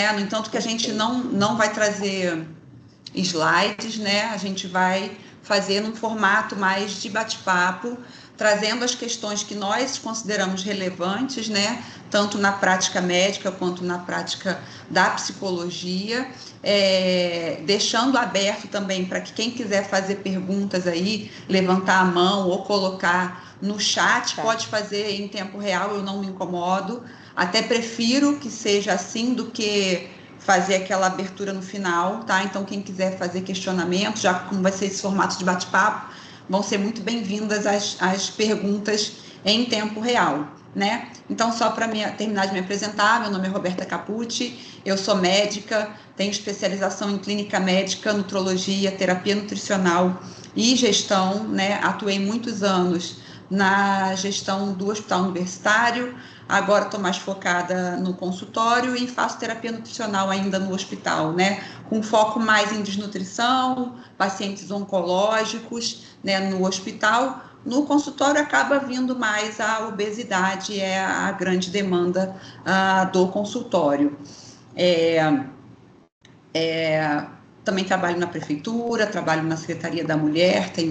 No entanto, que a gente não vai trazer slides, né? A gente vai fazer num formato mais de bate-papo, trazendo as questões que nós consideramos relevantes, né? Tanto na prática médica quanto na prática da psicologia, deixando aberto também para que quem quiser fazer perguntas aí, levantar a mão ou colocar no chat, pode fazer em tempo real, eu não me incomodo, até prefiro que seja assim do que fazer aquela abertura no final, tá? Então, quem quiser fazer questionamento, já como vai ser esse formato de bate-papo, vão ser muito bem-vindas as perguntas em tempo real, né? Então, só para terminar de me apresentar, meu nome é Roberta Capucci, eu sou médica, tenho especialização em clínica médica, nutrologia, terapia nutricional e gestão, né? Atuei muitos anos na gestão do hospital universitário, agora estou mais focada no consultório e faço terapia nutricional ainda no hospital, né? Com foco mais em desnutrição, pacientes oncológicos, né? No hospital. No consultório acaba vindo mais a obesidade, é a grande demanda do consultório. Também trabalho na prefeitura, trabalho na Secretaria da Mulher, tem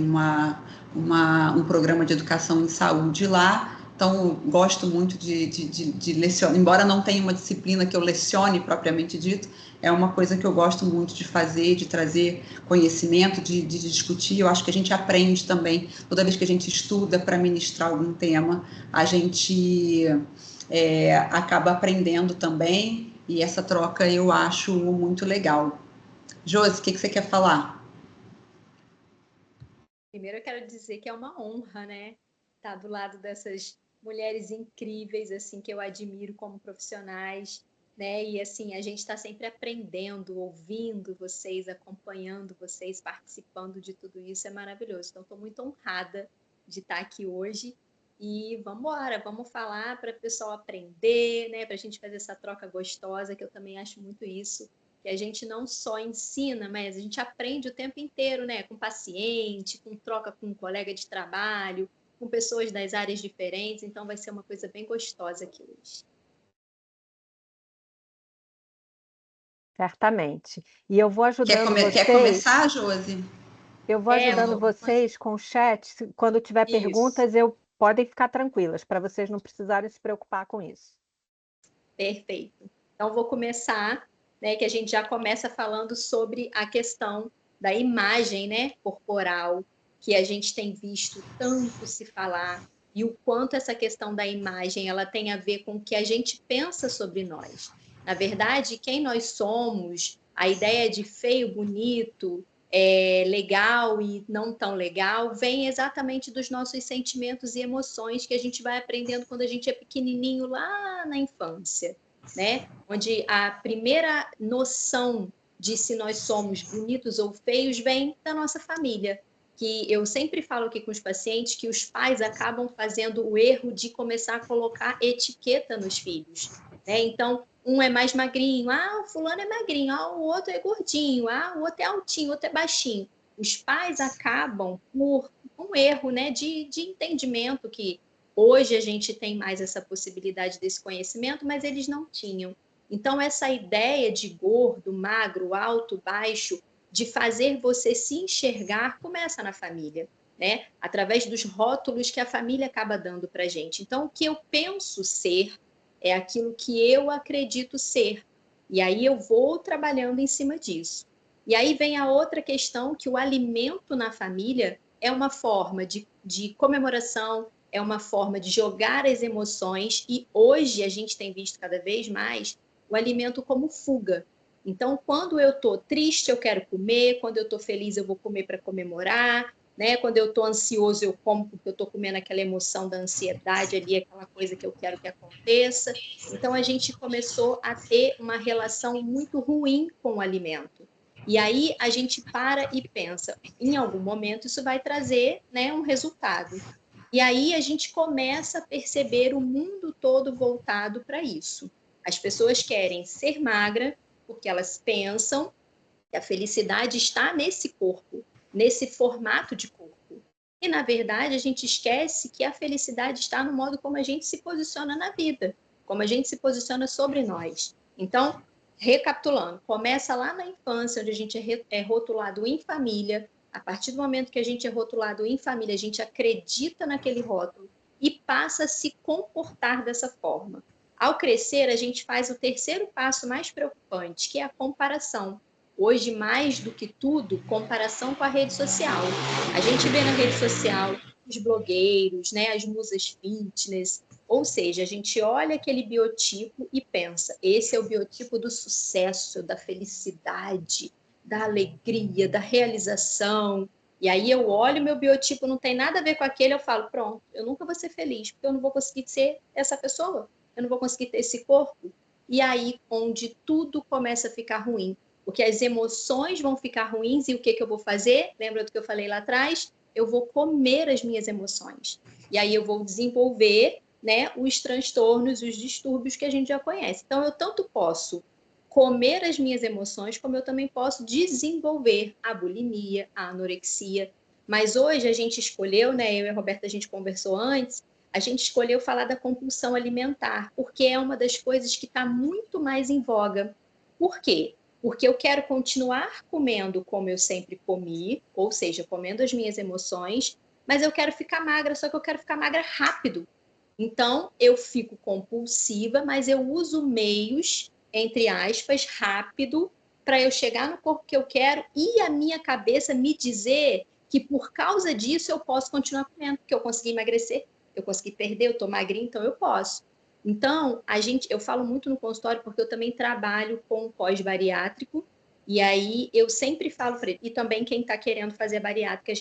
um programa de educação em saúde lá, então gosto muito de lecionar, embora não tenha uma disciplina que eu lecione propriamente dito, é uma coisa que eu gosto muito de fazer, de trazer conhecimento, de discutir. Eu acho que a gente aprende também, toda vez que a gente estuda para ministrar algum tema, a gente acaba aprendendo também, e essa troca eu acho muito legal. Josi, o que você quer falar? Primeiro eu quero dizer que é uma honra, né? Estar do lado dessas mulheres incríveis, assim, que eu admiro como profissionais, né? E, assim, a gente está sempre aprendendo, ouvindo vocês, acompanhando vocês, participando de tudo isso, é maravilhoso. Então, estou muito honrada de estar aqui hoje e vamos embora, vamos falar para o pessoal aprender, né? Para a gente fazer essa troca gostosa, que eu também acho muito isso, que a gente não só ensina, mas a gente aprende o tempo inteiro, né? Com paciente, com troca com um colega de trabalho, com pessoas das áreas diferentes, então vai ser uma coisa bem gostosa aqui hoje. Certamente. E eu vou ajudando Quer vocês. começar, Josi? Eu vou ajudando vocês com o chat. Quando tiver perguntas, podem ficar tranquilas, para vocês não precisarem se preocupar com isso. Perfeito. Então, vou começar, né, que a gente já começa falando sobre a questão da imagem, né, corporal, que a gente tem visto tanto se falar, e o quanto essa questão da imagem ela tem a ver com o que a gente pensa sobre nós. Na verdade, quem nós somos, a ideia de feio, bonito, legal e não tão legal, vem exatamente dos nossos sentimentos e emoções que a gente vai aprendendo quando a gente é pequenininho lá na infância, né? Onde a primeira noção de se nós somos bonitos ou feios vem da nossa família. Que eu sempre falo aqui com os pacientes que os pais acabam fazendo o erro de começar a colocar etiqueta nos filhos, né? Então, um é mais magrinho, o fulano é magrinho, o outro é gordinho, o outro é altinho, o outro é baixinho. Os pais acabam por um erro, né, de entendimento, que hoje a gente tem mais essa possibilidade desse conhecimento, mas eles não tinham. Então, essa ideia de gordo, magro, alto, baixo, de fazer você se enxergar, começa na família, né? Através dos rótulos que a família acaba dando para a gente. Então, o que eu penso ser é aquilo que eu acredito ser. E aí eu vou trabalhando em cima disso. E aí vem a outra questão, que o alimento na família é uma forma de comemoração, é uma forma de jogar as emoções, e hoje a gente tem visto cada vez mais o alimento como fuga. Então, quando eu estou triste, eu quero comer, quando eu estou feliz, eu vou comer para comemorar, né? Quando eu estou ansioso, eu como porque eu estou comendo aquela emoção da ansiedade ali, aquela coisa que eu quero que aconteça. Então, a gente começou a ter uma relação muito ruim com o alimento. E aí a gente para e pensa, em algum momento isso vai trazer, né, um resultado. E aí a gente começa a perceber o mundo todo voltado para isso. As pessoas querem ser magra porque elas pensam que a felicidade está nesse corpo, nesse formato de corpo. E, na verdade, a gente esquece que a felicidade está no modo como a gente se posiciona na vida, como a gente se posiciona sobre nós. Então, recapitulando, começa lá na infância, onde a gente é rotulado em família. A partir do momento que a gente é rotulado em família, a gente acredita naquele rótulo e passa a se comportar dessa forma. Ao crescer, a gente faz o terceiro passo mais preocupante, que é a comparação. Hoje, mais do que tudo, comparação com a rede social. A gente vê na rede social os blogueiros, né, as musas fitness, ou seja, a gente olha aquele biotipo e pensa, esse é o biotipo do sucesso, da felicidade, da alegria, da realização. E aí eu olho meu biotipo, não tem nada a ver com aquele, eu falo, pronto, eu nunca vou ser feliz, porque eu não vou conseguir ser essa pessoa, eu não vou conseguir ter esse corpo. E aí, onde tudo começa a ficar ruim, porque as emoções vão ficar ruins e o que eu vou fazer? Lembra do que eu falei lá atrás? Eu vou comer as minhas emoções. E aí eu vou desenvolver, né, os transtornos, os distúrbios que a gente já conhece. Então, eu tanto posso comer as minhas emoções, como eu também posso desenvolver a bulimia, a anorexia. Mas hoje a gente escolheu, né, eu e a Roberta, a gente conversou antes, a gente escolheu falar da compulsão alimentar, porque é uma das coisas que está muito mais em voga. Por quê? Porque eu quero continuar comendo como eu sempre comi, ou seja, comendo as minhas emoções, mas eu quero ficar magra, só que eu quero ficar magra rápido. Então, eu fico compulsiva, mas eu uso meios, entre aspas, rápido, para eu chegar no corpo que eu quero e a minha cabeça me dizer que por causa disso eu posso continuar comendo, porque eu consegui emagrecer, eu consegui perder, eu estou magrinha, então eu posso. Então, eu falo muito no consultório porque eu também trabalho com pós-bariátrico, e aí eu sempre falo para ele, e também quem está querendo fazer a bariátrica,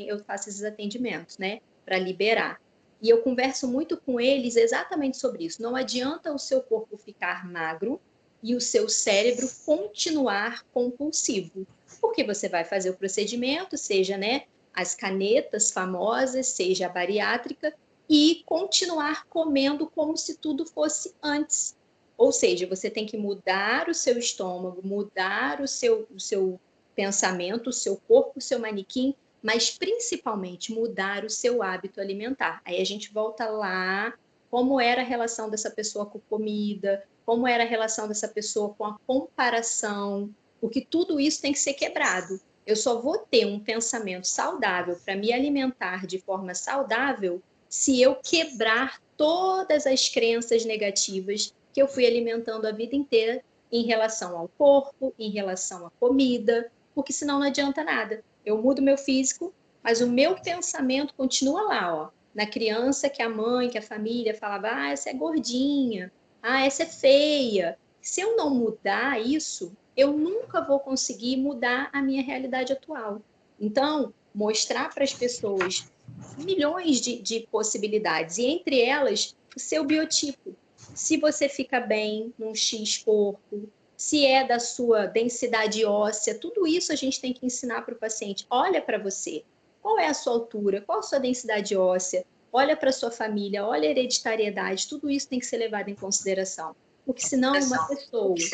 eu faço esses atendimentos, né, para liberar. E eu converso muito com eles exatamente sobre isso. Não adianta o seu corpo ficar magro e o seu cérebro continuar compulsivo, porque você vai fazer o procedimento, seja, né, as canetas famosas, seja a bariátrica, e continuar comendo como se tudo fosse antes. Ou seja, você tem que mudar o seu estômago, mudar o seu pensamento, o seu corpo, o seu manequim, mas principalmente mudar o seu hábito alimentar. Aí a gente volta lá, como era a relação dessa pessoa com comida, como era a relação dessa pessoa com a comparação, porque tudo isso tem que ser quebrado. Eu só vou ter um pensamento saudável para me alimentar de forma saudável se eu quebrar todas as crenças negativas que eu fui alimentando a vida inteira em relação ao corpo, em relação à comida, porque senão não adianta nada. Eu mudo meu físico, mas o meu pensamento continua lá, ó, na criança que a mãe, que a família falava, ah, essa é gordinha, ah, essa é feia. Se eu não mudar isso, eu nunca vou conseguir mudar a minha realidade atual. Então, mostrar para as pessoas milhões de possibilidades, e entre elas, o seu biotipo. Se você fica bem num X corpo, se é da sua densidade óssea, tudo isso a gente tem que ensinar para o paciente. Olha para você, qual é a sua altura, qual a sua densidade óssea, olha para a sua família, olha a hereditariedade, tudo isso tem que ser levado em consideração. Porque senão uma pessoa que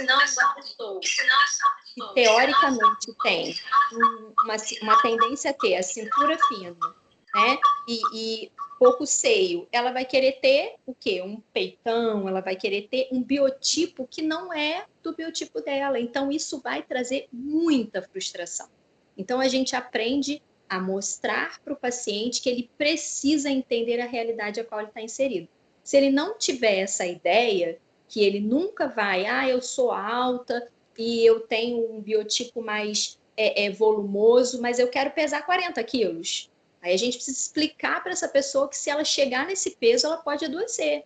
teoricamente tem uma tendência a ter a cintura fina, né? E pouco seio, ela vai querer ter o quê? Um peitão, ela vai querer ter um biotipo que não é do biotipo dela. Então, isso vai trazer muita frustração. Então, a gente aprende a mostrar para o paciente que ele precisa entender a realidade a qual ele está inserido. Se ele não tiver essa ideia, que ele nunca vai, eu sou alta e eu tenho um biotipo mais volumoso, mas eu quero pesar 40 quilos. Aí a gente precisa explicar para essa pessoa que se ela chegar nesse peso, ela pode adoecer.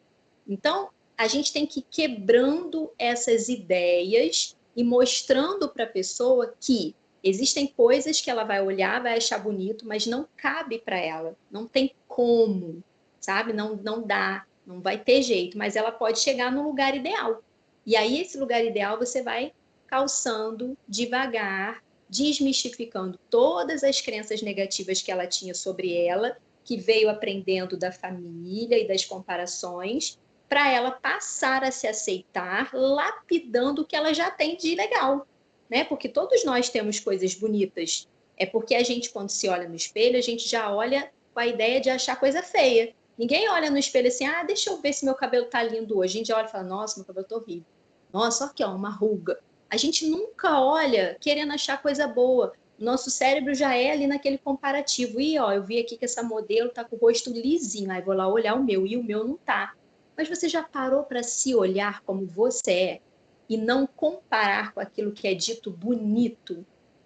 Então, a gente tem que ir quebrando essas ideias e mostrando para a pessoa que existem coisas que ela vai olhar, vai achar bonito, mas não cabe para ela. Não tem como, sabe? Não dá, não vai ter jeito, mas ela pode chegar no lugar ideal. E aí, esse lugar ideal, você vai calçando devagar, desmistificando todas as crenças negativas que ela tinha sobre ela, que veio aprendendo da família e das comparações, para ela passar a se aceitar, lapidando o que ela já tem de legal, né? Porque todos nós temos coisas bonitas. É porque a gente, quando se olha no espelho, a gente já olha com a ideia de achar coisa feia. Ninguém olha no espelho assim, deixa eu ver se meu cabelo tá lindo hoje. A gente já olha e fala, nossa, meu cabelo tá horrível. Nossa, aqui, ó, uma ruga. A gente nunca olha querendo achar coisa boa. O nosso cérebro já é ali naquele comparativo. E, ó, eu vi aqui que essa modelo tá com o rosto lisinho. Aí vou lá olhar o meu, e o meu não tá. Mas você já parou para se olhar como você é e não comparar com aquilo que é dito bonito?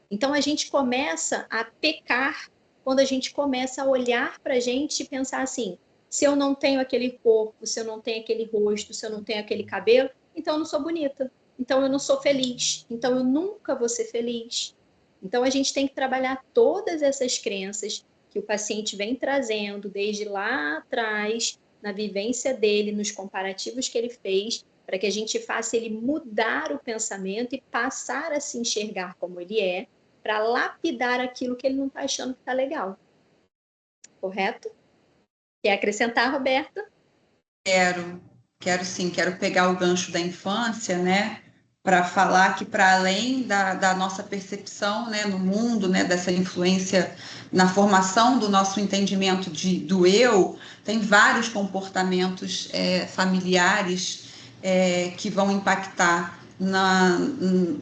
Então, a gente começa a pecar quando a gente começa a olhar para a gente e pensar assim, se eu não tenho aquele corpo, se eu não tenho aquele rosto, se eu não tenho aquele cabelo, então eu não sou bonita, então eu não sou feliz, então eu nunca vou ser feliz. Então, a gente tem que trabalhar todas essas crenças que o paciente vem trazendo desde lá atrás, na vivência dele, nos comparativos que ele fez, para que a gente faça ele mudar o pensamento e passar a se enxergar como ele é, para lapidar aquilo que ele não está achando que está legal. Correto? Quer acrescentar, Roberta? Quero sim, quero pegar o gancho da infância, né, para falar que para além da nossa percepção, né, no mundo, né, dessa influência na formação do nosso entendimento do eu, tem vários comportamentos familiares que vão impactar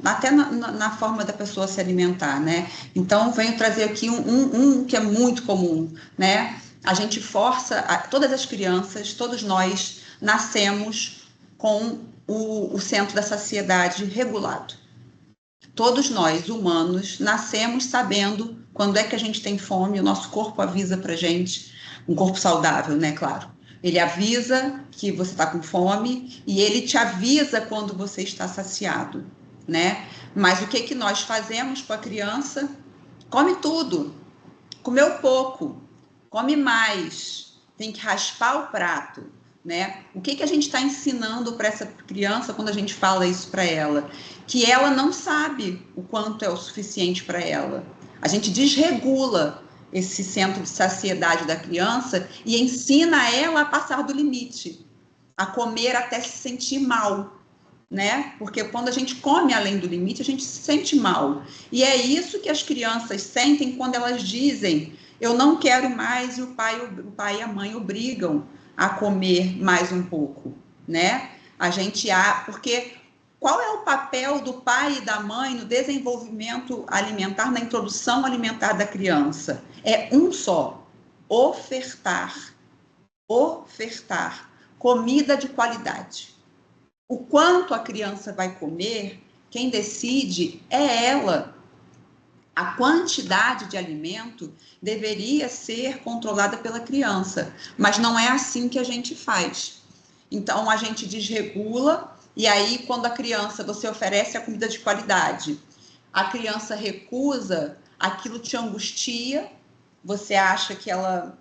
até na forma da pessoa se alimentar, né? Então, venho trazer aqui um que é muito comum, né? A gente força, todas as crianças, todos nós, nascemos com o centro da saciedade regulado. Todos nós, humanos, nascemos sabendo quando é que a gente tem fome, o nosso corpo avisa para a gente, um corpo saudável, né, claro. Ele avisa que você está com fome e ele te avisa quando você está saciado, né? Mas o que nós fazemos com a criança? Come tudo, comeu pouco, come mais, tem que raspar o prato, né? O que a gente está ensinando para essa criança quando a gente fala isso para ela? Que ela não sabe o quanto é o suficiente para ela. A gente desregula esse centro de saciedade da criança e ensina ela a passar do limite, a comer até se sentir mal, né? Porque quando a gente come além do limite, a gente se sente mal. E é isso que as crianças sentem quando elas dizem: eu não quero mais, e o pai e a mãe obrigam a comer mais um pouco, né? Porque qual é o papel do pai e da mãe no desenvolvimento alimentar, na introdução alimentar da criança? É um só: ofertar comida de qualidade. O quanto a criança vai comer, quem decide é ela. A quantidade de alimento deveria ser controlada pela criança, mas não é assim que a gente faz. Então, a gente desregula, e aí, quando a criança, você oferece a comida de qualidade, a criança recusa, aquilo te angustia, você acha que ela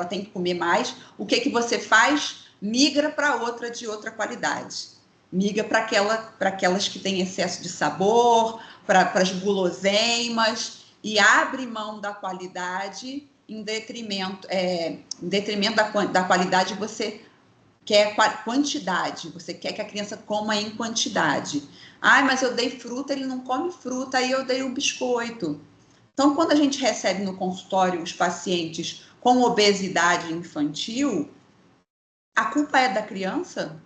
tem que comer mais, o que você faz? Migra para outra de outra qualidade. Migra para aquelas que têm excesso de sabor, para as guloseimas, e abre mão da qualidade em detrimento da qualidade. Você quer quantidade, você quer que a criança coma em quantidade. Mas eu dei fruta, ele não come fruta, aí eu dei o biscoito. Então, quando a gente recebe no consultório os pacientes com obesidade infantil, a culpa é da criança?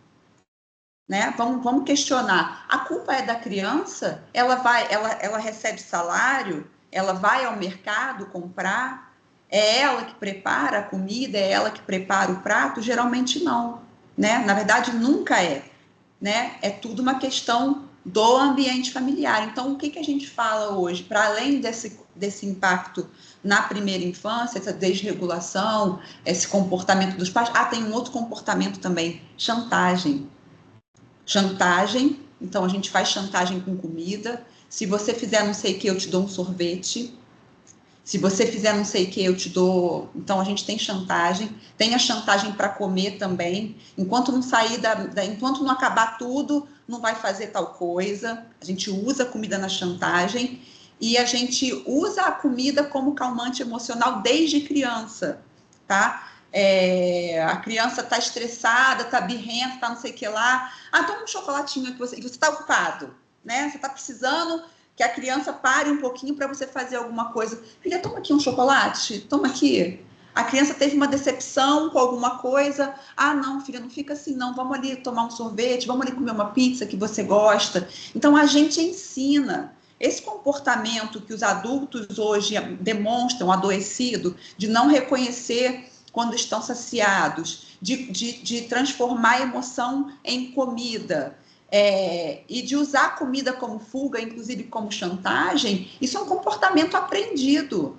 Né? Vamos questionar. A culpa é da criança? Ela recebe salário? Ela vai ao mercado comprar? É ela que prepara a comida? É ela que prepara o prato? Geralmente não, né? Na verdade, nunca é, né? É tudo uma questão do ambiente familiar. Então, o que a gente fala hoje? Para além desse impacto na primeira infância, essa desregulação, esse comportamento dos pais, tem um outro comportamento também: chantagem. Então a gente faz chantagem com comida. Se você fizer não sei o que, eu te dou um sorvete. Se você fizer não sei o que, eu te dou... Então a gente tem chantagem. Tem a chantagem para comer também. Enquanto não sair enquanto não acabar tudo, não vai fazer tal coisa. A gente usa a comida na chantagem. E a gente usa a comida como calmante emocional desde criança, tá? A criança está estressada, está birrenta, está não sei o que lá. Toma um chocolatinho que você está ocupado, né? Você está precisando que a criança pare um pouquinho para você fazer alguma coisa. Filha, toma aqui um chocolate, toma aqui. A criança teve uma decepção com alguma coisa. Ah, não, filha, não fica assim, não. Vamos ali tomar um sorvete, vamos ali comer uma pizza que você gosta. Então, a gente ensina. Esse comportamento que os adultos hoje demonstram adoecido, de não reconhecer quando estão saciados, de transformar a emoção em comida, e de usar a comida como fuga, inclusive como chantagem, isso é um comportamento aprendido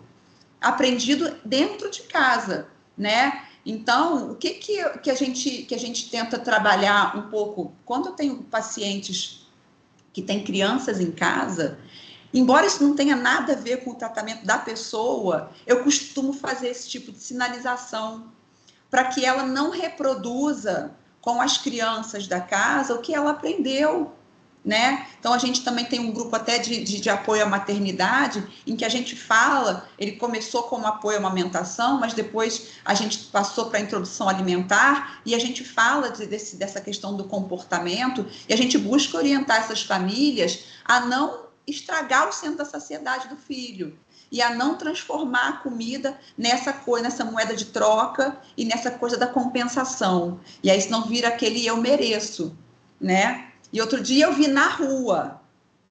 dentro de casa, né? Então, o que a gente tenta trabalhar um pouco, quando eu tenho pacientes que têm crianças em casa, embora isso não tenha nada a ver com o tratamento da pessoa, eu costumo fazer esse tipo de sinalização para que ela não reproduza com as crianças da casa o que ela aprendeu, né? Então, a gente também tem um grupo até de apoio à maternidade, em que a gente fala, ele começou como apoio à amamentação, mas depois a gente passou para a introdução alimentar, e a gente fala dessa questão do comportamento, e a gente busca orientar essas famílias a não estragar o centro da saciedade do filho, e a não transformar a comida nessa moeda de troca e nessa coisa da compensação. E aí senão vira aquele eu mereço, né? E outro dia eu vi na rua,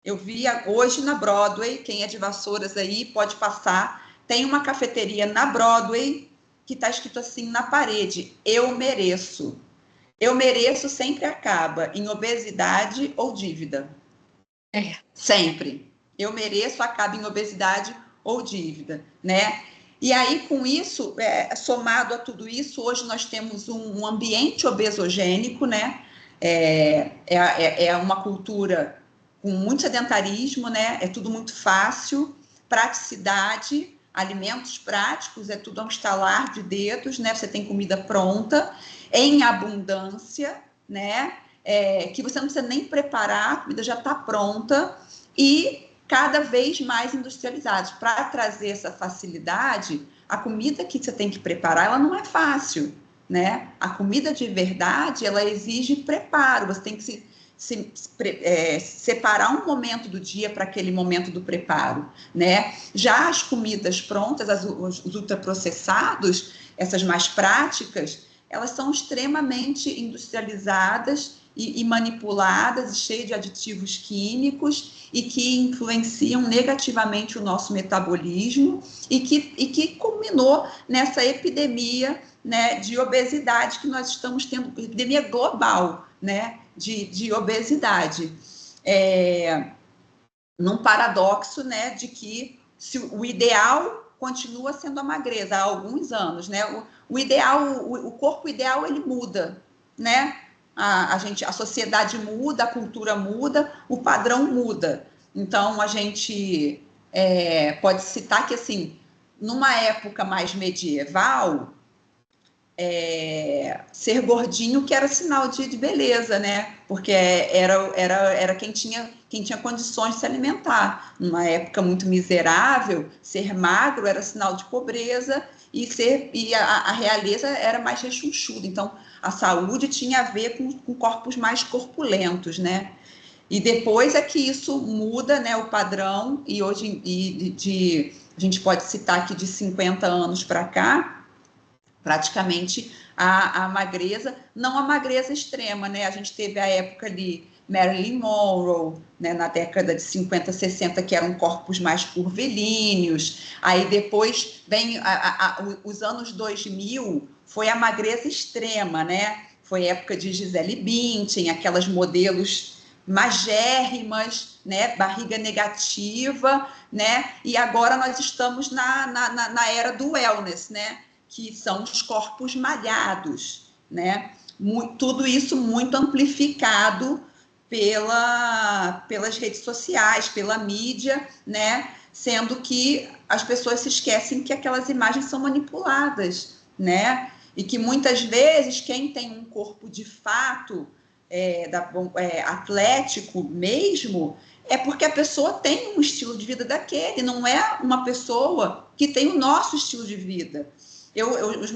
eu vi hoje na Broadway, quem é de Vassouras aí pode passar, tem uma cafeteria na Broadway que está escrito assim na parede, eu mereço. Eu mereço sempre acaba em obesidade ou dívida. Sempre. Eu mereço acaba em obesidade ou dívida, né? E aí, com isso, somado a tudo isso, hoje nós temos um ambiente obesogênico, né? É uma cultura com muito sedentarismo, né? É tudo muito fácil, praticidade, alimentos práticos, é tudo a um estalar de dedos, né? Você tem comida pronta, em abundância, né? Que você não precisa nem preparar, a comida já está pronta e cada vez mais industrializados. Para trazer essa facilidade, a comida que você tem que preparar, ela não é fácil, né? A comida de verdade, ela exige preparo, você tem que separar um momento do dia para aquele momento do preparo, né? Já as comidas prontas, os ultraprocessados, essas mais práticas, elas são extremamente industrializadas e manipuladas, e cheias de aditivos químicos e que influenciam negativamente o nosso metabolismo e que culminou nessa epidemia, né, de obesidade que nós estamos tendo, epidemia global, né, de obesidade. Num paradoxo, né, de que o ideal continua sendo a magreza há alguns anos, né? O ideal, o corpo ideal, ele muda, né? A sociedade muda, a cultura muda, o padrão muda. Então, a gente pode citar que, assim, numa época mais medieval, ser gordinho que era sinal de beleza, né? Porque era quem tinha condições de se alimentar. Numa época muito miserável, ser magro era sinal de pobreza e a realeza era mais rechonchuda. Então, a saúde tinha a ver com corpos mais corpulentos, né? E depois é que isso muda, né, o padrão, e hoje a gente pode citar aqui de 50 anos para cá, praticamente a magreza, não a magreza extrema, né? A gente teve a época ali, Marilyn Monroe, né, na década de 50, 60, que eram corpos mais curvilíneos. Aí depois vem os anos 2000, foi a magreza extrema, né? Foi a época de Gisele Bündchen, aquelas modelos magérrimas, né? Barriga negativa, né? E agora nós estamos na era do wellness, né? Que são os corpos malhados, né? Tudo isso muito amplificado pelas redes sociais, pela mídia, né? Sendo que as pessoas se esquecem que aquelas imagens são manipuladas, né? E que muitas vezes quem tem um corpo de fato atlético mesmo, é porque a pessoa tem um estilo de vida daquele, não é uma pessoa que tem o nosso estilo de vida. Os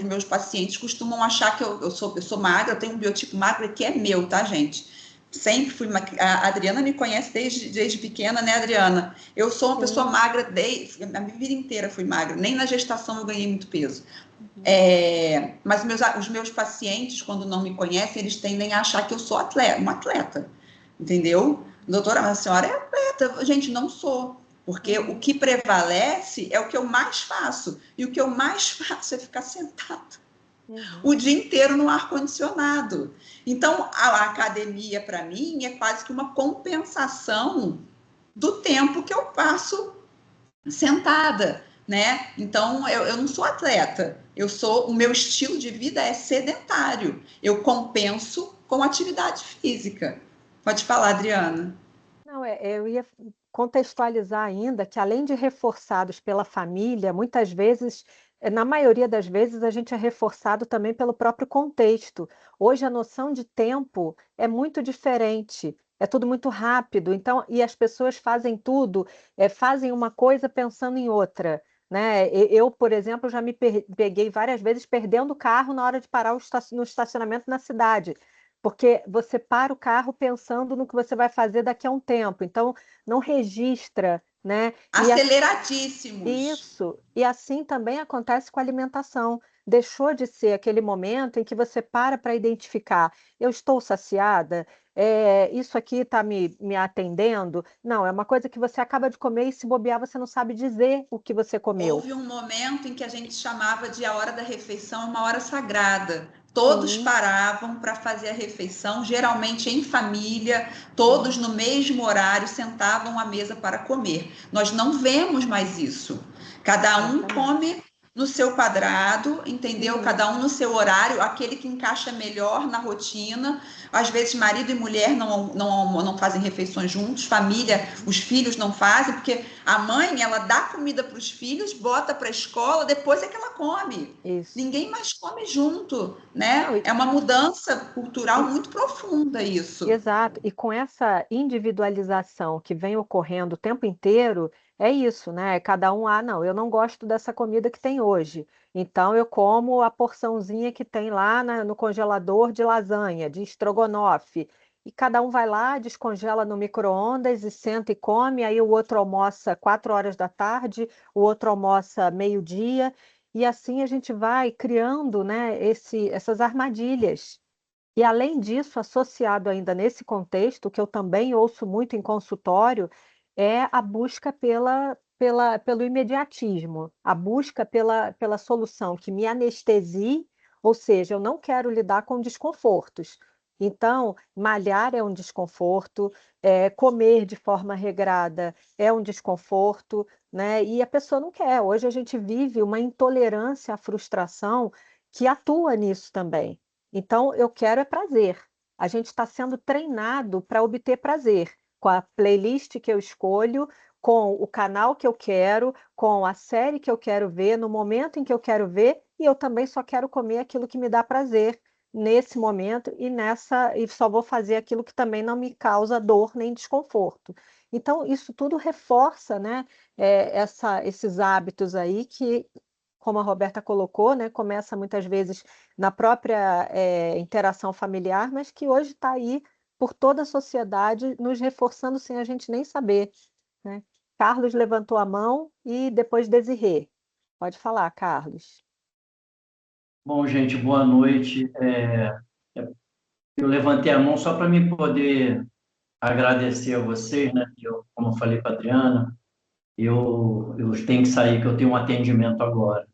meus pacientes costumam achar que eu sou magra, eu tenho um biotipo magro que é meu, tá, gente? sempre fui... A Adriana me conhece desde pequena, né, Adriana? Eu sou uma pessoa magra, a minha vida inteira fui magra. Nem na gestação eu ganhei muito peso. Mas os meus pacientes, quando não me conhecem, eles tendem a achar que eu sou uma atleta, entendeu? Doutora, mas a senhora é atleta. Gente, não sou. Porque o que prevalece é o que eu mais faço. E o que eu mais faço é ficar sentado o dia inteiro no ar-condicionado. Então, a academia, para mim, é quase que uma compensação do tempo que eu passo sentada, né? Então, eu não sou atleta. O meu estilo de vida é sedentário. Eu compenso com atividade física. Pode falar, Adriana. Não, eu ia contextualizar ainda que, além de reforçados pela família, muitas vezes, na maioria das vezes, a gente é reforçado também pelo próprio contexto. Hoje, a noção de tempo é muito diferente, é tudo muito rápido, então, e as pessoas fazem tudo, fazem uma coisa pensando em outra. Né? Eu, por exemplo, já me peguei várias vezes perdendo o carro na hora de parar no estacionamento na cidade, porque você para o carro pensando no que você vai fazer daqui a um tempo, então não registra, né? Aceleradíssimos. Isso, e assim também acontece com a alimentação. Deixou de ser aquele momento em que você para identificar, eu estou saciada, isso aqui está me atendendo? Não, é uma coisa que você acaba de comer e se bobear, você não sabe dizer o que você comeu. Houve um momento em que a gente chamava de a hora da refeição uma hora sagrada. Todos paravam para fazer a refeição, geralmente em família, todos no mesmo horário sentavam à mesa para comer. Nós não vemos mais isso. Cada um come no seu quadrado, entendeu? Cada um no seu horário, aquele que encaixa melhor na rotina. Às vezes marido e mulher não fazem refeições juntos, família, os filhos não fazem, porque a mãe, ela dá comida para os filhos, bota para a escola, depois é que ela come. Isso. Ninguém mais come junto, né? É uma mudança cultural muito profunda isso. Exato. E com essa individualização que vem ocorrendo o tempo inteiro, é isso, né? Cada um, não, eu não gosto dessa comida que tem hoje. Então eu como a porçãozinha que tem lá no congelador de lasanha, de estrogonofe. E cada um vai lá, descongela no micro-ondas e senta e come. Aí o outro almoça 4 horas da tarde, o outro almoça meio-dia. E assim a gente vai criando, né, essas armadilhas. E, além disso, associado ainda nesse contexto, que eu também ouço muito em consultório, é a busca pelo imediatismo, a busca pela solução que me anestesie, ou seja, eu não quero lidar com desconfortos. Então, malhar é um desconforto, comer de forma regrada é um desconforto, né? E a pessoa não quer. Hoje a gente vive uma intolerância à frustração que atua nisso também. Então, eu quero é prazer. A gente está sendo treinado para obter prazer, com a playlist que eu escolho, com o canal que eu quero, com a série que eu quero ver, no momento em que eu quero ver, e eu também só quero comer aquilo que me dá prazer nesse momento e só vou fazer aquilo que também não me causa dor nem desconforto. Então, isso tudo reforça, né, esses hábitos aí que, como a Roberta colocou, né, começa muitas vezes na própria interação familiar, mas que hoje está aí por toda a sociedade, nos reforçando sem a gente nem saber, né? Carlos levantou a mão e depois Desirê. Pode falar, Carlos. Bom, gente, boa noite. Eu levantei a mão só para me poder agradecer a vocês, né? Como eu falei para a Adriana, eu tenho que sair, que eu tenho um atendimento agora,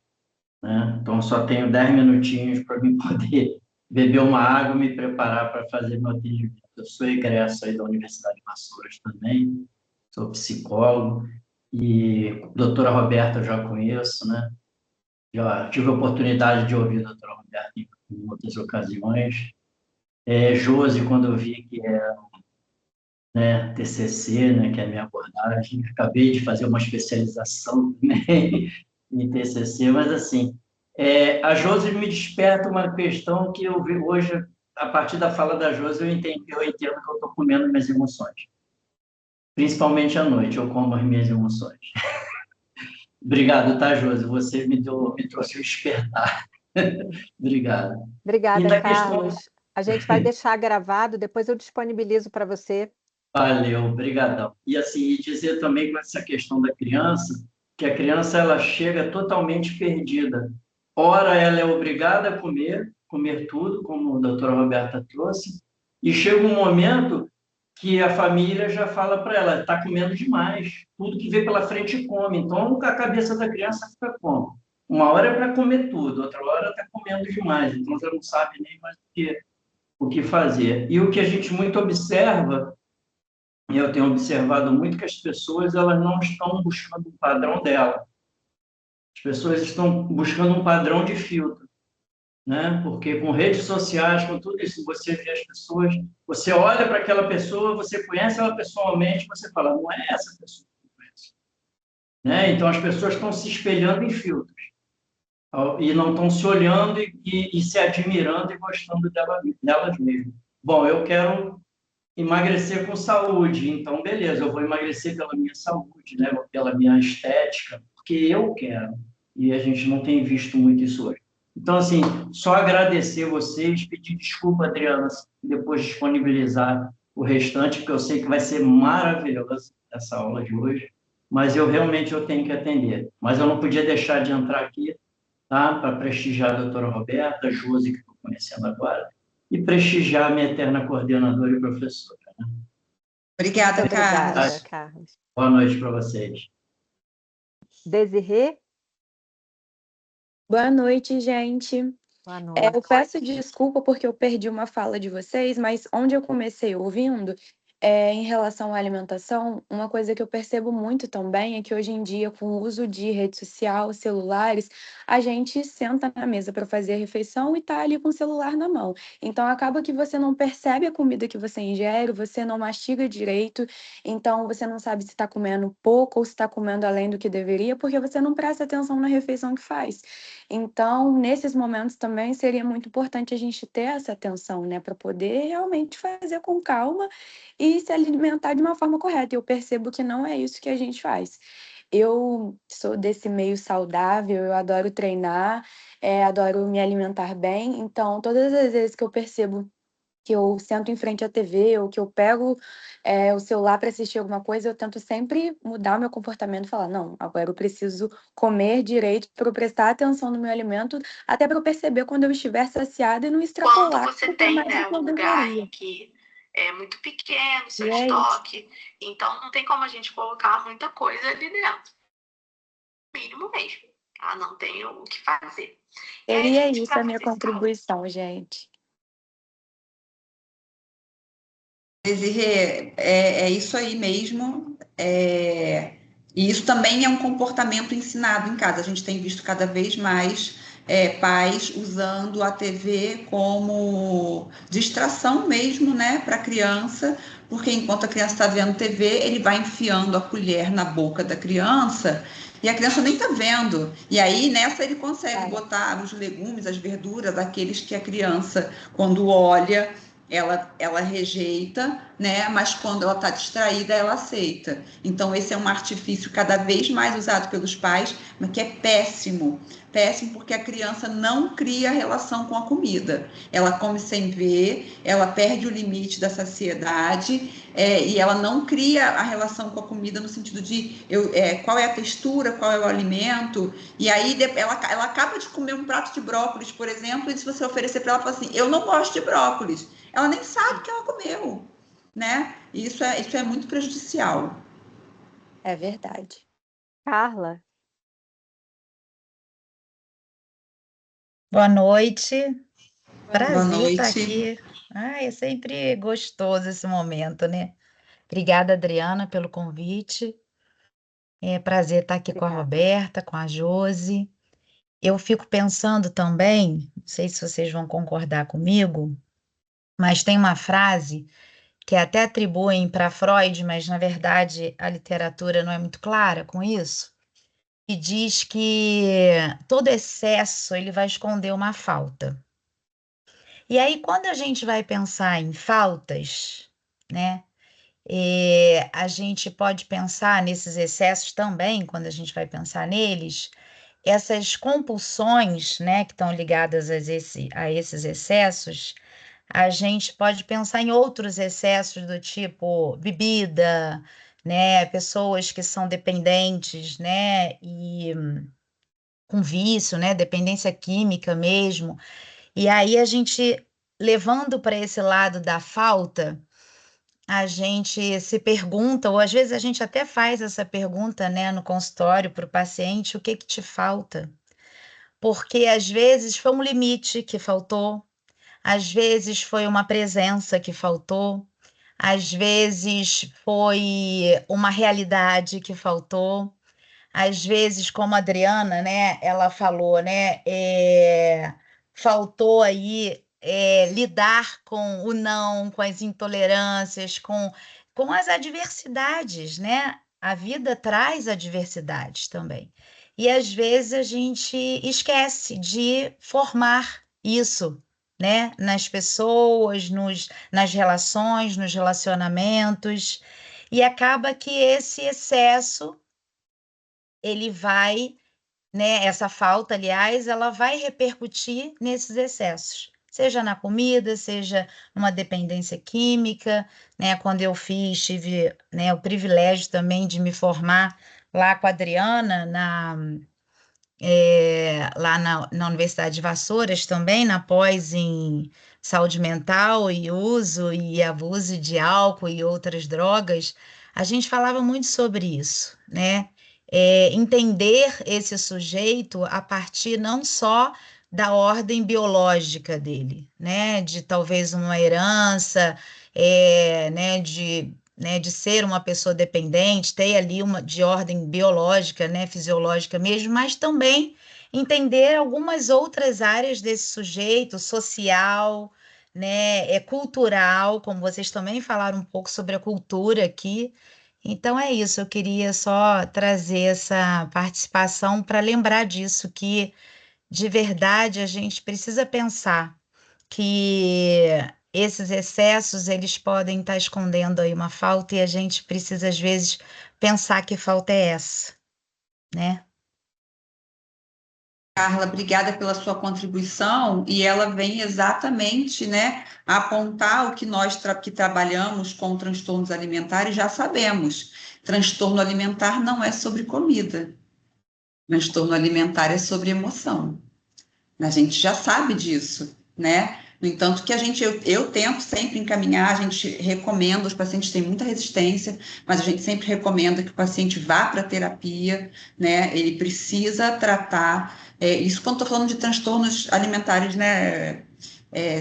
né? Então, só tenho 10 minutinhos para me poder beber uma água e me preparar para fazer meu atendimento. Eu sou egresso aí da Universidade de Vassouras também, sou psicólogo, e a doutora Roberta eu já conheço, né? Já tive a oportunidade de ouvir a doutora Roberta em outras ocasiões. Josi, quando eu vi que é, né, TCC, né, que é a minha abordagem, acabei de fazer uma especialização também em TCC, mas assim, a Josi me desperta uma questão que eu vi hoje, a partir da fala da Josi, eu entendo que eu estou comendo minhas emoções. Principalmente à noite, eu como as minhas emoções. Obrigado, tá, Josi? Você me trouxe o despertar. Obrigado. Obrigada, Carlos. A gente vai deixar gravado, depois eu disponibilizo para você. Valeu, obrigadão. E assim, e dizer também com essa questão da criança, que a criança ela chega totalmente perdida. Ora, ela é obrigada a comer tudo, como a doutora Roberta trouxe, e chega um momento que a família já fala para ela, está comendo demais, tudo que vê pela frente come. Então, a cabeça da criança fica como? Uma hora é para comer tudo, outra hora está comendo demais, então já não sabe nem mais o que fazer. E o que a gente muito observa, e eu tenho observado muito que as pessoas elas não estão buscando o padrão dela. As pessoas estão buscando um padrão de filtro, né? Porque com redes sociais, com tudo isso, você vê as pessoas, você olha para aquela pessoa, você conhece ela pessoalmente, você fala, não é essa pessoa que eu conheço, né? Então as pessoas estão se espelhando em filtros e não estão se olhando e se admirando e gostando delas mesmas. Bom, eu quero emagrecer com saúde, então beleza, eu vou emagrecer pela minha saúde, né? Pela minha estética, porque eu quero. E a gente não tem visto muito isso hoje. Então, assim, só agradecer vocês, pedir desculpa, Adriana, depois disponibilizar o restante, porque eu sei que vai ser maravilhosa essa aula de hoje, mas eu tenho que atender. Mas eu não podia deixar de entrar aqui, tá? Para prestigiar a doutora Roberta, a Josi, que estou conhecendo agora, e prestigiar a minha eterna coordenadora e professora. Obrigada, Muito obrigada, Carlos. Carlos. Boa noite para vocês. Desirê, Boa noite, gente. boa Eu noite. peço desculpa porque eu perdi uma fala de vocês, mas onde eu comecei ouvindo, em relação à alimentação, uma coisa que eu percebo muito também é que hoje em dia, com o uso de rede social, celulares, a gente senta na mesa para fazer a refeição e tá ali com o celular na mão. Então acaba que você não percebe a comida que você ingere, você não mastiga direito, então você não sabe se está comendo pouco ou se está comendo além do que deveria, porque você não presta atenção na refeição que faz. Então, nesses momentos também seria muito importante a gente ter essa atenção, né, para poder realmente fazer com calma e se alimentar de uma forma correta. Eu percebo que não é isso que a gente faz. Eu sou desse meio saudável, eu adoro treinar, adoro me alimentar bem. Então, todas as vezes que eu percebo que eu sento em frente à TV ou que eu pego o celular para assistir alguma coisa, eu tento sempre mudar o meu comportamento e falar, não, agora eu preciso comer direito para eu prestar atenção no meu alimento, até para eu perceber quando eu estiver saciada e não Quando extrapolar você comer tem, mais do né, que eu um lugar deveria. em que é muito pequeno o seu E é isso. estoque, então não tem como a gente colocar muita coisa ali dentro. Mínimo mesmo, tá? Não tem o que fazer. E aí, Seria gente, isso para a minha fazer esse cálculo, contribuição, gente. Desirê, é isso aí mesmo. E isso também é um comportamento ensinado em casa. A gente tem visto cada vez mais pais usando a TV como distração mesmo, né, para a criança, porque enquanto a criança está vendo TV, ele vai enfiando a colher na boca da criança e a criança nem está vendo. E aí, nessa, ele consegue botar os legumes, as verduras, aqueles que a criança, quando olha, ela rejeita, né? Mas quando ela está distraída, ela aceita. Então, esse é um artifício cada vez mais usado pelos pais, mas que é péssimo. Péssimo porque a criança não cria relação com a comida. Ela come sem ver, ela perde o limite da saciedade, e ela não cria a relação com a comida no sentido de qual é a textura, qual é o alimento. E aí ela acaba de comer um prato de brócolis, por exemplo, e se você oferecer para ela, fala assim, eu não gosto de brócolis. Ela nem sabe que ela comeu, né? Isso é muito prejudicial. É verdade. Carla, Boa noite. Boa Prazer estar noite. aqui. É sempre gostoso esse momento, né? Obrigada, Adriana, pelo convite. É prazer estar aqui com a obrigada. Roberta, com a Josi. Eu fico pensando também, não sei se vocês vão concordar comigo, mas tem uma frase que até atribuem para Freud, mas na verdade a literatura não é muito clara com isso, e diz que todo excesso ele vai esconder uma falta. E aí, quando a gente vai pensar em faltas, né, a gente pode pensar nesses excessos também, quando a gente vai pensar neles, essas compulsões, né, que estão ligadas a esses excessos, a gente pode pensar em outros excessos do tipo bebida, né? Pessoas que são dependentes, né? E com vício, né? Dependência química mesmo. E aí a gente, levando para esse lado da falta, a gente se pergunta, ou às vezes a gente até faz essa pergunta, né, no consultório para o paciente, o que que te falta? Porque às vezes foi um limite que faltou, às vezes foi uma presença que faltou, às vezes foi uma realidade que faltou, às vezes, como a Adriana, né, ela falou, né, faltou aí lidar com o não, com as intolerâncias, com as adversidades, né? A vida traz adversidades também. E às vezes a gente esquece de formar isso, né? Nas pessoas, nas relações, nos relacionamentos, e acaba que esse excesso ele vai, né, essa falta, aliás, ela vai repercutir nesses excessos, seja na comida, seja numa dependência química, né? Quando eu tive, né, o privilégio também de me formar lá com a Adriana, lá na Universidade de Vassouras também, na pós em saúde mental e uso e abuso de álcool e outras drogas, a gente falava muito sobre isso, né? Entender esse sujeito a partir não só da ordem biológica dele, né? De talvez uma herança, né, de ser uma pessoa dependente, ter ali uma de ordem biológica, né, fisiológica mesmo, mas também entender algumas outras áreas desse sujeito, social, né, cultural, como vocês também falaram um pouco sobre a cultura aqui. Então é isso, eu queria só trazer essa participação para lembrar disso, que de verdade a gente precisa pensar que esses excessos eles podem estar escondendo aí uma falta e a gente precisa às vezes pensar que falta é essa, né? Carla, obrigada pela sua contribuição, e ela vem exatamente, né, apontar o que nós que trabalhamos com transtornos alimentares já sabemos. Transtorno alimentar não é sobre comida, transtorno alimentar é sobre emoção. A gente já sabe disso, né? No entanto, que eu tento sempre encaminhar, a gente recomenda, os pacientes têm muita resistência, mas a gente sempre recomenda que o paciente vá para a terapia, né? Ele precisa tratar, isso quando estou falando de transtornos alimentares, né?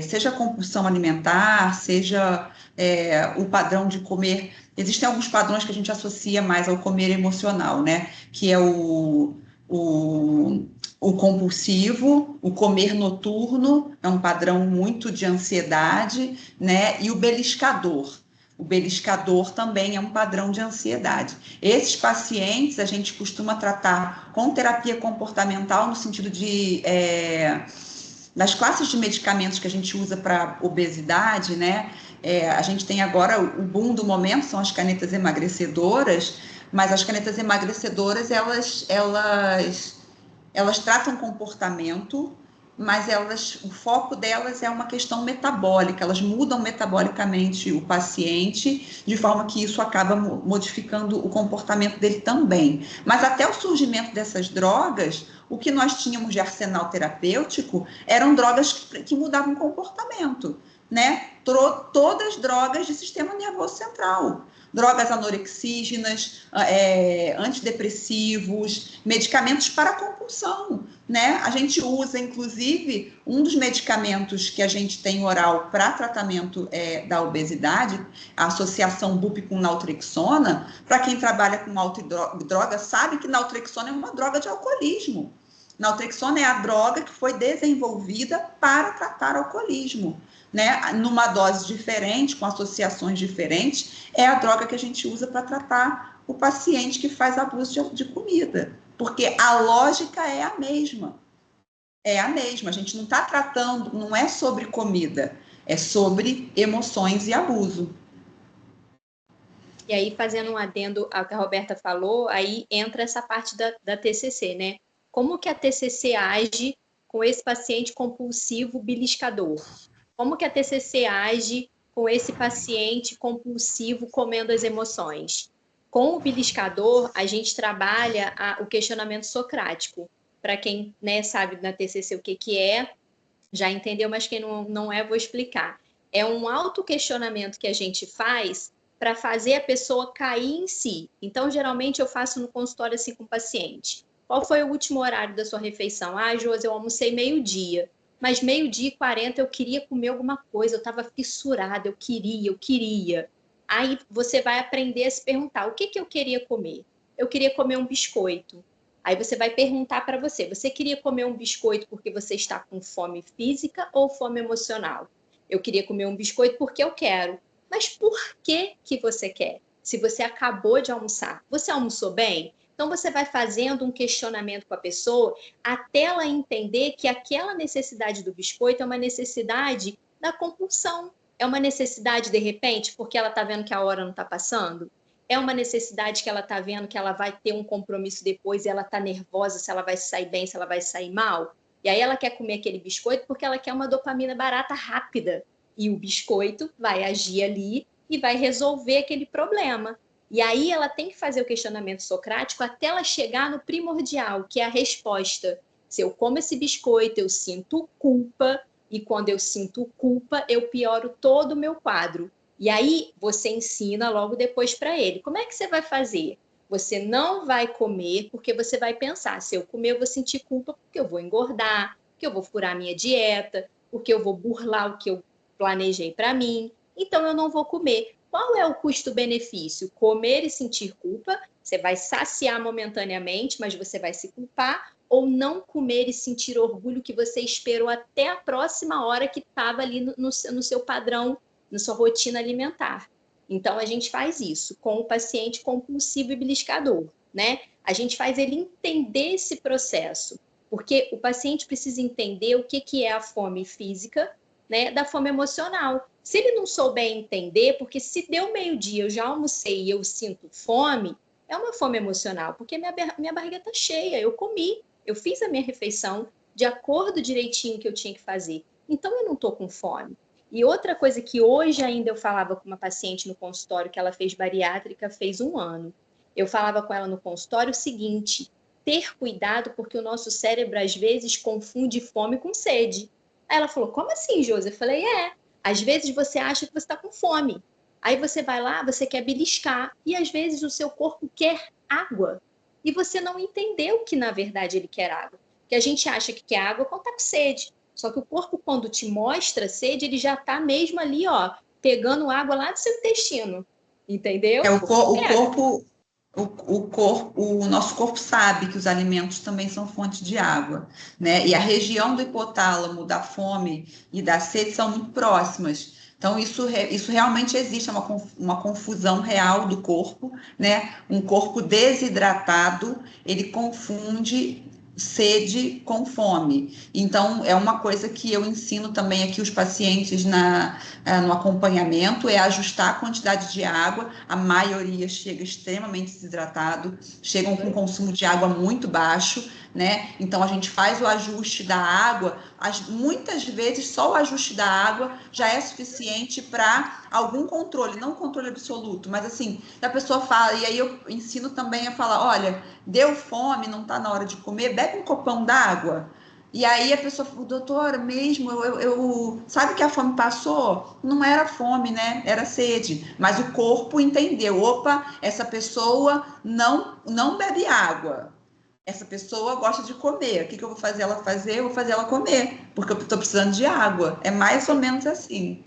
Seja a compulsão alimentar, seja o padrão de comer. Existem alguns padrões que a gente associa mais ao comer emocional, né? Que é o compulsivo, o comer noturno, é um padrão muito de ansiedade, né? E o beliscador. O beliscador também é um padrão de ansiedade. Esses pacientes a gente costuma tratar com terapia comportamental no sentido das classes de medicamentos que a gente usa para obesidade, né? A gente tem agora o boom do momento, são as canetas emagrecedoras, mas as canetas emagrecedoras, elas tratam comportamento, mas o foco delas é uma questão metabólica, elas mudam metabolicamente o paciente, de forma que isso acaba modificando o comportamento dele também. Mas até o surgimento dessas drogas, o que nós tínhamos de arsenal terapêutico eram drogas que mudavam o comportamento, né? Todas drogas de sistema nervoso central. Drogas anorexígenas, antidepressivos, medicamentos para compulsão, né? A gente usa, inclusive, um dos medicamentos que a gente tem oral para tratamento da obesidade, a associação BUP com naltrexona. Para quem trabalha com autodroga, sabe que naltrexona é uma droga de alcoolismo. Naltrexona é a droga que foi desenvolvida para tratar alcoolismo, né? Numa dose diferente, com associações diferentes, é a droga que a gente usa para tratar o paciente que faz abuso de comida, porque a lógica é a mesma. É a mesma, a gente não está tratando, não é sobre comida, é sobre emoções e abuso. E aí, fazendo um adendo ao que a Roberta falou, aí entra essa parte da TCC, né? Como que a TCC age com esse paciente compulsivo beliscador? Como que a TCC age com esse paciente compulsivo comendo as emoções? Com o beliscador, a gente trabalha o questionamento socrático. Para quem, né, sabe na TCC o que é, já entendeu, mas quem não é, vou explicar. É um autoquestionamento que a gente faz para fazer a pessoa cair em si. Então, geralmente, eu faço no consultório assim com o paciente. Qual foi o último horário da sua refeição? Ah, Josi, eu almocei meio-dia. Mas 12:40 eu queria comer alguma coisa, eu estava fissurada, eu queria. Aí você vai aprender a se perguntar, o que eu queria comer? Eu queria comer um biscoito. Aí você vai perguntar para você queria comer um biscoito porque você está com fome física ou fome emocional? Eu queria comer um biscoito porque eu quero. Mas por que você quer? Se você acabou de almoçar, você almoçou bem? Então você vai fazendo um questionamento com a pessoa até ela entender que aquela necessidade do biscoito é uma necessidade da compulsão. É uma necessidade, de repente, porque ela está vendo que a hora não está passando? É uma necessidade que ela está vendo que ela vai ter um compromisso depois e ela está nervosa se ela vai sair bem, se ela vai sair mal? E aí ela quer comer aquele biscoito porque ela quer uma dopamina barata rápida. E o biscoito vai agir ali e vai resolver aquele problema. E aí ela tem que fazer o questionamento socrático até ela chegar no primordial, que é a resposta. Se eu como esse biscoito, eu sinto culpa, e quando eu sinto culpa, eu pioro todo o meu quadro. E aí você ensina logo depois para ele. Como é que você vai fazer? Você não vai comer porque você vai pensar, se eu comer eu vou sentir culpa porque eu vou engordar, porque eu vou furar a minha dieta, porque eu vou burlar o que eu planejei para mim. Então eu não vou comer. Qual é o custo-benefício? Comer e sentir culpa, você vai saciar momentaneamente, mas você vai se culpar, ou não comer e sentir orgulho que você esperou até a próxima hora que estava ali no seu padrão, na sua rotina alimentar. Então, a gente faz isso com o paciente compulsivo e beliscador, né? A gente faz ele entender esse processo, porque o paciente precisa entender o que é a fome física, né, da fome emocional. Se ele não souber entender, porque se deu meio-dia, eu já almocei e eu sinto fome, é uma fome emocional, porque minha barriga está cheia, eu comi, eu fiz a minha refeição de acordo direitinho que eu tinha que fazer. Então, eu não estou com fome. E outra coisa que hoje ainda eu falava com uma paciente no consultório, que ela fez bariátrica, fez 1 ano. Eu falava com ela no consultório o seguinte, ter cuidado porque o nosso cérebro às vezes confunde fome com sede. Aí ela falou, como assim, Josi? Eu falei, às vezes você acha que você está com fome. Aí você vai lá, você quer beliscar, e às vezes o seu corpo quer água. E você não entendeu que, na verdade, ele quer água. Porque a gente acha que quer água quando está com sede. Só que o corpo, quando te mostra sede, ele já está mesmo ali, ó, pegando água lá do seu intestino. Entendeu? O nosso corpo sabe que os alimentos também são fonte de água, né? E a região do hipotálamo, da fome e da sede são muito próximas. Então, isso realmente existe, uma confusão real do corpo, né? Um corpo desidratado, ele confunde sede com fome. Então, é uma coisa que eu ensino também aqui os pacientes no acompanhamento, é ajustar a quantidade de água. A maioria chega extremamente desidratado, chegam com consumo de água muito baixo, né? Então, a gente faz o ajuste da água, muitas vezes só o ajuste da água já é suficiente para algum controle, não controle absoluto, mas assim, a pessoa fala, e aí eu ensino também a falar, olha, deu fome, não está na hora de comer, bebe um copão d'água. E aí a pessoa falou, doutora, mesmo, eu sabe que a fome passou? Não era fome, né? Era sede. Mas o corpo entendeu, opa, essa pessoa não bebe água. Essa pessoa gosta de comer. O que eu vou fazer ela fazer? Eu vou fazer ela comer, porque eu estou precisando de água. É mais ou menos assim.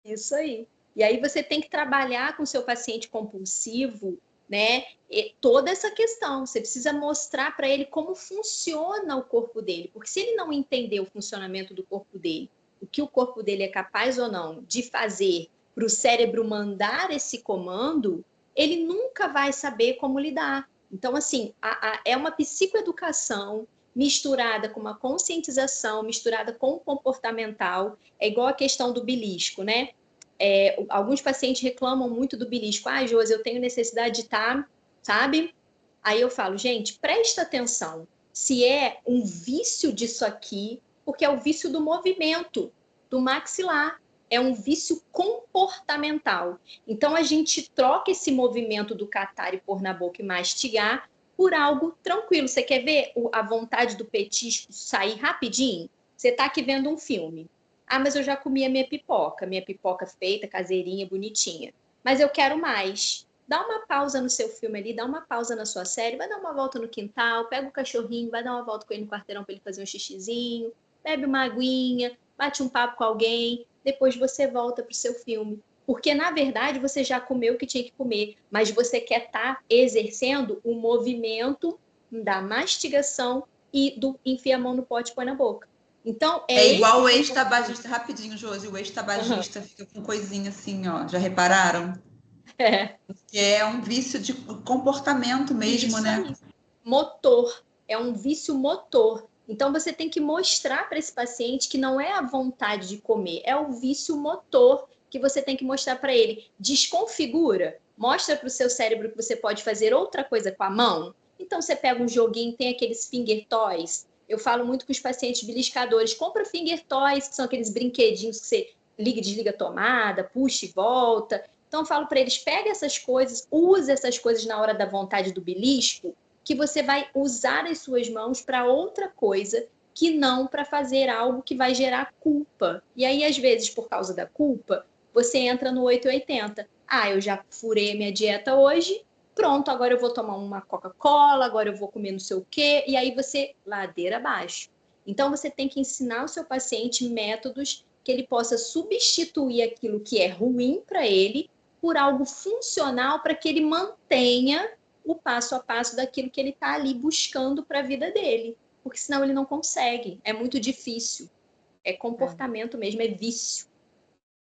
Isso aí. E aí você tem que trabalhar com o seu paciente compulsivo, né? Toda essa questão. Você precisa mostrar para ele como funciona o corpo dele, porque se ele não entender o funcionamento do corpo dele, o que o corpo dele é capaz ou não de fazer para o cérebro mandar esse comando, ele nunca vai saber como lidar. Então, assim, é uma psicoeducação misturada com uma conscientização, misturada com o comportamental. É igual a questão do belisco, né? Alguns pacientes reclamam muito do belisco. Ah, Josi, eu tenho necessidade de estar, sabe? Aí eu falo, gente, presta atenção. Se é um vício disso aqui, porque é o vício do movimento. do maxilar. É um vício comportamental. Então, a gente troca esse movimento do catar e pôr na boca e mastigar por algo tranquilo. Você quer ver a vontade do petisco sair rapidinho? Você está aqui vendo um filme. Ah, mas eu já comi a minha pipoca feita, caseirinha, bonitinha. Mas eu quero mais. Dá uma pausa no seu filme ali, dá uma pausa na sua série, vai dar uma volta no quintal, pega o cachorrinho, vai dar uma volta com ele no quarteirão para ele fazer um xixizinho, bebe uma aguinha, bate um papo com alguém, depois você volta para o seu filme. Porque, na verdade, você já comeu o que tinha que comer, mas você quer estar exercendo o movimento da mastigação e do enfia a mão no pote e põe na boca. Então, é igual o ex-tabagista, rapidinho, Josi, o ex-tabagista fica com coisinha assim, ó, já repararam? Que é um vício de comportamento mesmo, isso né? Aí. Motor, é um vício motor. Então, você tem que mostrar para esse paciente que não é a vontade de comer, é o vício motor que você tem que mostrar para ele. Desconfigura, mostra para o seu cérebro que você pode fazer outra coisa com a mão. Então, você pega um joguinho, tem aqueles finger toys. Eu falo muito com os pacientes beliscadores, compra finger toys, que são aqueles brinquedinhos que você liga e desliga a tomada, puxa e volta. Então, eu falo para eles, pega essas coisas, use essas coisas na hora da vontade do belisco, que você vai usar as suas mãos para outra coisa, que não para fazer algo que vai gerar culpa. E aí, às vezes, por causa da culpa, você entra no 880. Ah, eu já furei a minha dieta hoje, pronto, agora eu vou tomar uma Coca-Cola, agora eu vou comer não sei o quê, e aí você, ladeira abaixo. Então, você tem que ensinar o seu paciente métodos que ele possa substituir aquilo que é ruim para ele por algo funcional para que ele mantenha o passo a passo daquilo que ele está ali buscando para a vida dele. Porque senão ele não consegue. É muito difícil. É comportamento mesmo, é vício.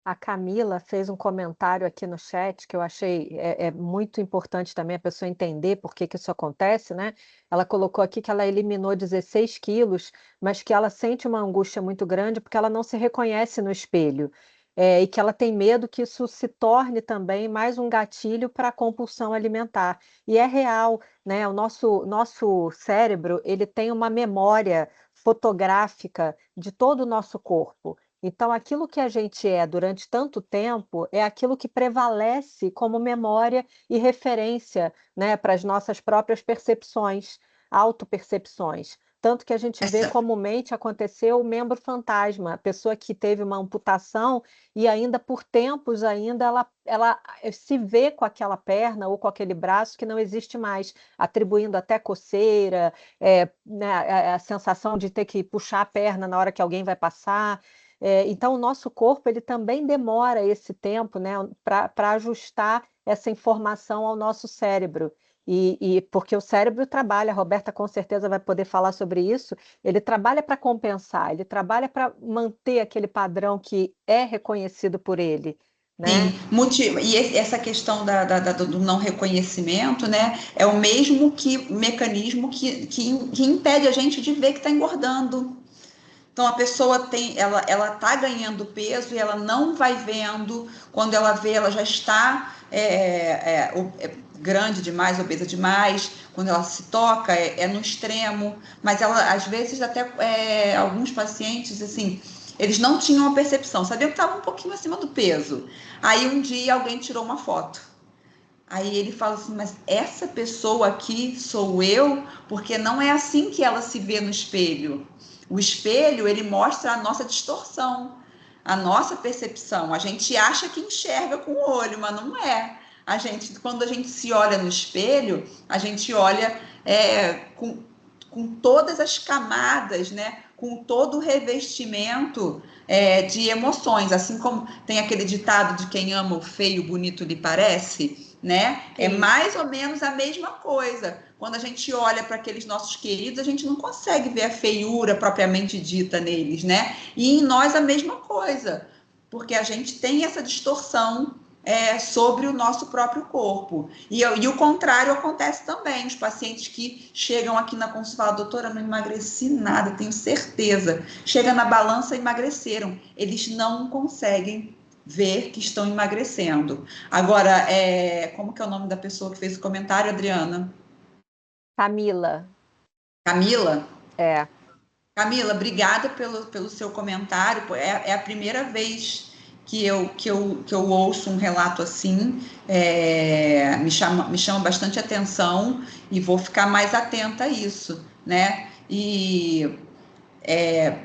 A Camila fez um comentário aqui no chat que eu achei muito importante também a pessoa entender por que isso acontece, né? Ela colocou aqui que ela eliminou 16 quilos, mas que ela sente uma angústia muito grande porque ela não se reconhece no espelho. E que ela tem medo que isso se torne também mais um gatilho para a compulsão alimentar. E é real, né? O nosso cérebro, ele tem uma memória fotográfica de todo o nosso corpo. Então, aquilo que a gente é durante tanto tempo é aquilo que prevalece como memória e referência, né, para as nossas próprias percepções, autopercepções. Tanto que a gente vê comumente acontecer o membro fantasma, a pessoa que teve uma amputação e ainda por tempos ainda ela se vê com aquela perna ou com aquele braço que não existe mais, atribuindo até coceira, né, a sensação de ter que puxar a perna na hora que alguém vai passar. Então, o nosso corpo ele também demora esse tempo, né, para ajustar essa informação ao nosso cérebro. E porque o cérebro trabalha, a Roberta com certeza vai poder falar sobre isso, ele trabalha para compensar, ele trabalha para manter aquele padrão que é reconhecido por ele. Né? Sim, e essa questão do não reconhecimento, né, é o mesmo mecanismo que impede a gente de ver que está engordando. Então a pessoa ela está ganhando peso e ela não vai vendo, quando ela vê, ela já está grande demais, obesa demais, quando ela se toca, no extremo, mas ela, às vezes, até alguns pacientes, assim, eles não tinham a percepção, sabiam que estava um pouquinho acima do peso. Aí um dia alguém tirou uma foto. Aí ele fala assim, mas essa pessoa aqui sou eu, porque não é assim que ela se vê no espelho. O espelho, ele mostra a nossa distorção, a nossa percepção. A gente acha que enxerga com o olho, mas não é. Quando a gente se olha no espelho, a gente olha com todas as camadas, né? Com todo o revestimento de emoções. Assim como tem aquele ditado de quem ama o feio, bonito lhe parece, né? É mais ou menos a mesma coisa. Quando a gente olha para aqueles nossos queridos, a gente não consegue ver a feiura propriamente dita neles, né? E em nós a mesma coisa, porque a gente tem essa distorção sobre o nosso próprio corpo. E o contrário acontece também. Os pacientes que chegam aqui na consulta falam, doutora, não emagreci nada, tenho certeza. Chega na balança, emagreceram. Eles não conseguem ver que estão emagrecendo. Agora, como que é o nome da pessoa que fez o comentário, Adriana? Camila. Camila? Camila, obrigada pelo seu comentário. Pô, é a primeira vez que eu ouço um relato assim, me chama bastante atenção e vou ficar mais atenta a isso, né? E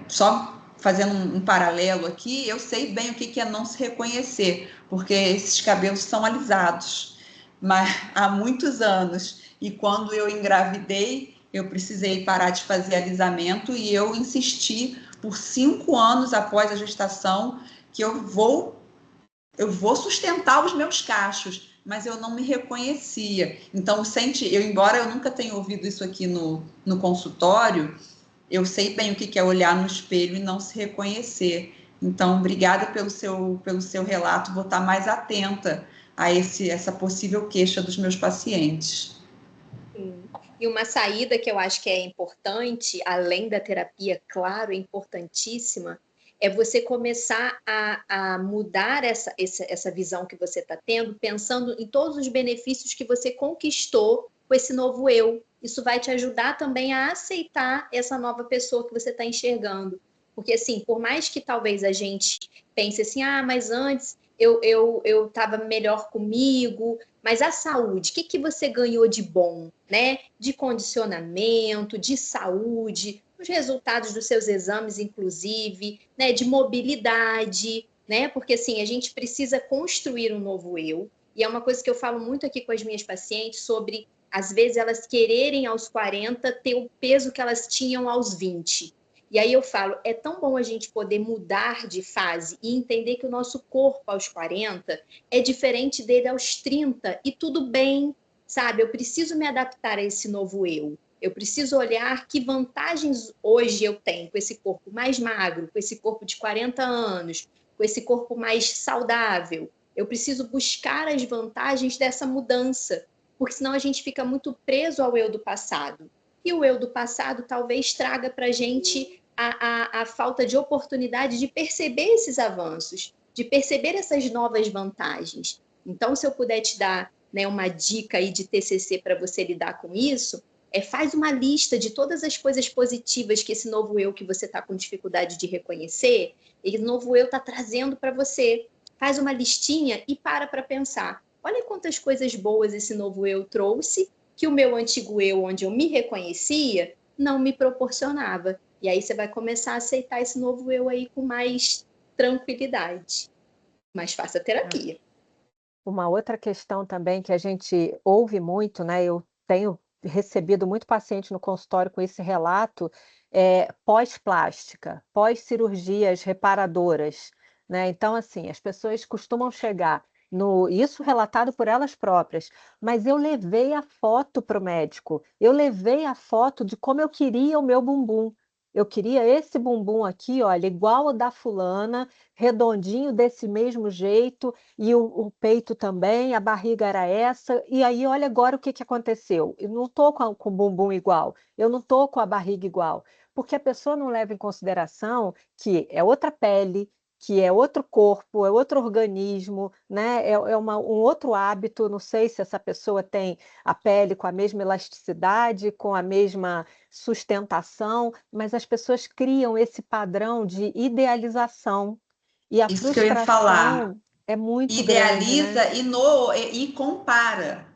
só fazendo um paralelo aqui, eu sei bem o que é não se reconhecer, porque esses cabelos são alisados, mas há muitos anos. E quando eu engravidei, eu precisei parar de fazer alisamento e eu insisti por 5 anos após a gestação que eu vou sustentar os meus cachos, mas eu não me reconhecia. Então, embora eu nunca tenha ouvido isso aqui no consultório, eu sei bem o que é olhar no espelho e não se reconhecer. Então, obrigada pelo seu relato, vou estar mais atenta a essa possível queixa dos meus pacientes. Sim. E uma saída que eu acho que é importante, além da terapia, claro, é importantíssima, é você começar a mudar essa visão que você está tendo, pensando em todos os benefícios que você conquistou com esse novo eu. Isso vai te ajudar também a aceitar essa nova pessoa que você está enxergando. Porque, assim, por mais que talvez a gente pense assim, mas antes eu estava melhor comigo, mas a saúde, o que você ganhou de bom, né? De condicionamento, de saúde, os resultados dos seus exames, inclusive, né? De mobilidade, né? Porque, assim, a gente precisa construir um novo eu, e é uma coisa que eu falo muito aqui com as minhas pacientes sobre, às vezes, elas quererem aos 40 ter o peso que elas tinham aos 20. E aí eu falo, é tão bom a gente poder mudar de fase e entender que o nosso corpo aos 40 é diferente dele aos 30, e tudo bem, sabe? Eu preciso me adaptar a esse novo eu. Eu preciso olhar que vantagens hoje eu tenho com esse corpo mais magro, com esse corpo de 40 anos, com esse corpo mais saudável. Eu preciso buscar as vantagens dessa mudança, porque senão a gente fica muito preso ao eu do passado. E o eu do passado talvez traga para a gente a falta de oportunidade de perceber esses avanços, de perceber essas novas vantagens. Então, se eu puder te dar, né, uma dica aí de TCC para você lidar com isso, faz uma lista de todas as coisas positivas que esse novo eu que você está com dificuldade de reconhecer, esse novo eu está trazendo para você. Faz uma listinha e para pensar. Olha quantas coisas boas esse novo eu trouxe, que o meu antigo eu, onde eu me reconhecia, não me proporcionava. E aí você vai começar a aceitar esse novo eu aí com mais tranquilidade. Mas faça terapia. Uma outra questão também que a gente ouve muito, né? Eu tenho recebido muito paciente no consultório com esse relato, pós-plástica, pós-cirurgias reparadoras, né? Então, assim, as pessoas costumam chegar isso relatado por elas próprias, mas eu levei a foto para o médico, eu levei a foto de como eu queria o meu bumbum. Eu queria esse bumbum aqui, olha, igual ao da fulana, redondinho desse mesmo jeito, e o peito também, a barriga era essa, e aí olha agora o que aconteceu. Eu não estou com o bumbum igual, eu não estou com a barriga igual, porque a pessoa não leva em consideração que é outra pele, que é outro corpo, é outro organismo, né? Um outro hábito. Não sei se essa pessoa tem a pele com a mesma elasticidade, com a mesma sustentação, mas as pessoas criam esse padrão de idealização. E a Isso que eu ia falar. é muito Idealiza grande, né? e compara.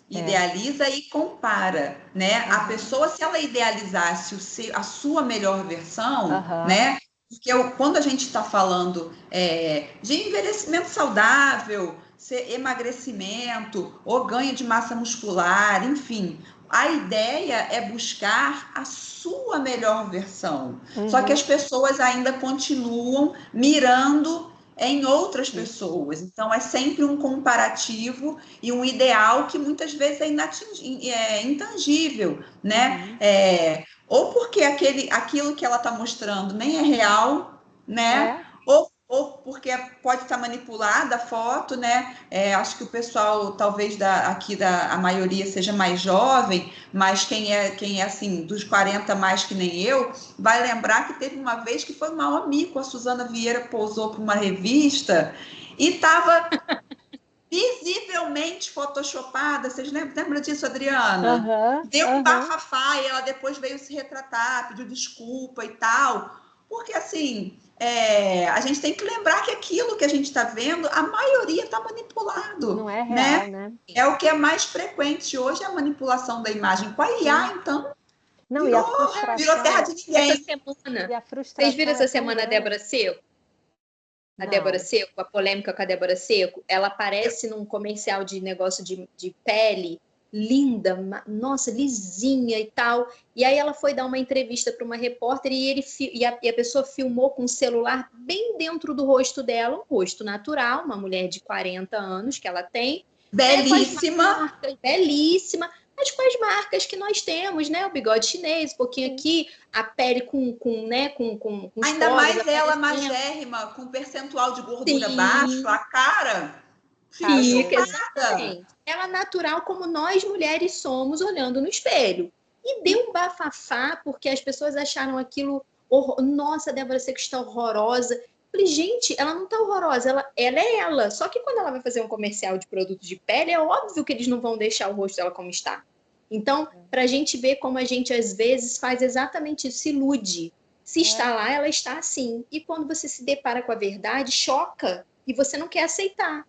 Idealiza e compara, né? A pessoa, se ela idealizasse a sua melhor versão, né? Porque quando a gente está falando de envelhecimento saudável, emagrecimento ou ganho de massa muscular, enfim, a ideia é buscar a sua melhor versão. Só que as pessoas ainda continuam mirando em outras pessoas. Então, é sempre um comparativo e um ideal que muitas vezes é intangível, né? Ou porque aquilo que ela está mostrando nem é real, né? Ou porque pode estar manipulada a foto, né? Acho que o pessoal, talvez a maioria seja mais jovem, mas quem é assim, dos 40 mais que nem eu, vai lembrar que teve uma vez que foi um mau amigo, a Suzana Vieira pousou para uma revista e estava visivelmente photoshopada. Vocês lembram disso, Adriana? Deu um bafafá e ela depois veio se retratar, pediu desculpa e tal. Porque, assim, a gente tem que lembrar que aquilo que a gente está vendo, a maioria está manipulado. Não é real, né? É o que é mais frequente hoje, a manipulação da imagem. Com a IA, então, não, virou, e a frustração, virou terra de ninguém. Essa semana, e a frustração vocês viram essa semana a grande. Débora Seco? A Débora Seco, a polêmica com a Débora Seco, ela aparece num comercial de negócio de pele, linda, nossa, lisinha e tal. E aí ela foi dar uma entrevista para uma repórter e a pessoa filmou com o celular bem dentro do rosto dela, um rosto natural, uma mulher de 40 anos que ela tem. Belíssima. Belíssima. Mas com as marcas que nós temos, né? O bigode chinês, um pouquinho aqui, a pele com os ainda poros mais ela aparecendo. magérrima, com percentual de gordura baixo, a cara fica, exatamente. Ela natural como nós mulheres somos olhando no espelho. E deu um bafafá porque as pessoas acharam aquilo nossa, a Débora Seco está horrorosa. Falei, gente, ela não está horrorosa, ela é ela. Só que quando ela vai fazer um comercial de produto de pele, é óbvio que eles não vão deixar o rosto dela como está. Então, para a gente ver como a gente, às vezes, faz exatamente isso, se ilude. Se está lá, ela está assim. E quando você se depara com a verdade, choca. E você não quer aceitar.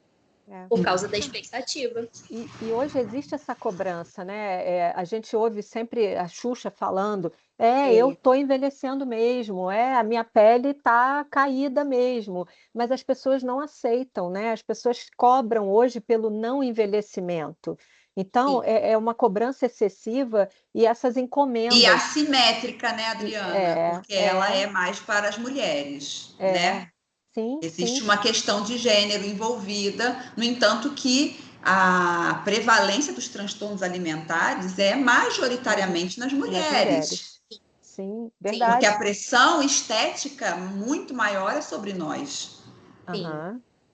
Por causa da expectativa. E hoje existe essa cobrança, né? A gente ouve sempre a Xuxa falando, eu estou envelhecendo mesmo, a minha pele está caída mesmo, mas as pessoas não aceitam, né? As pessoas cobram hoje pelo não envelhecimento. Então, é uma cobrança excessiva e essas encomendas. E assimétrica, né, Adriana? Porque ela é mais para as mulheres, né? Sim, existe uma questão de gênero envolvida, no entanto que a prevalência dos transtornos alimentares é majoritariamente nas mulheres. Sim, verdade. Porque a pressão estética muito maior é sobre nós.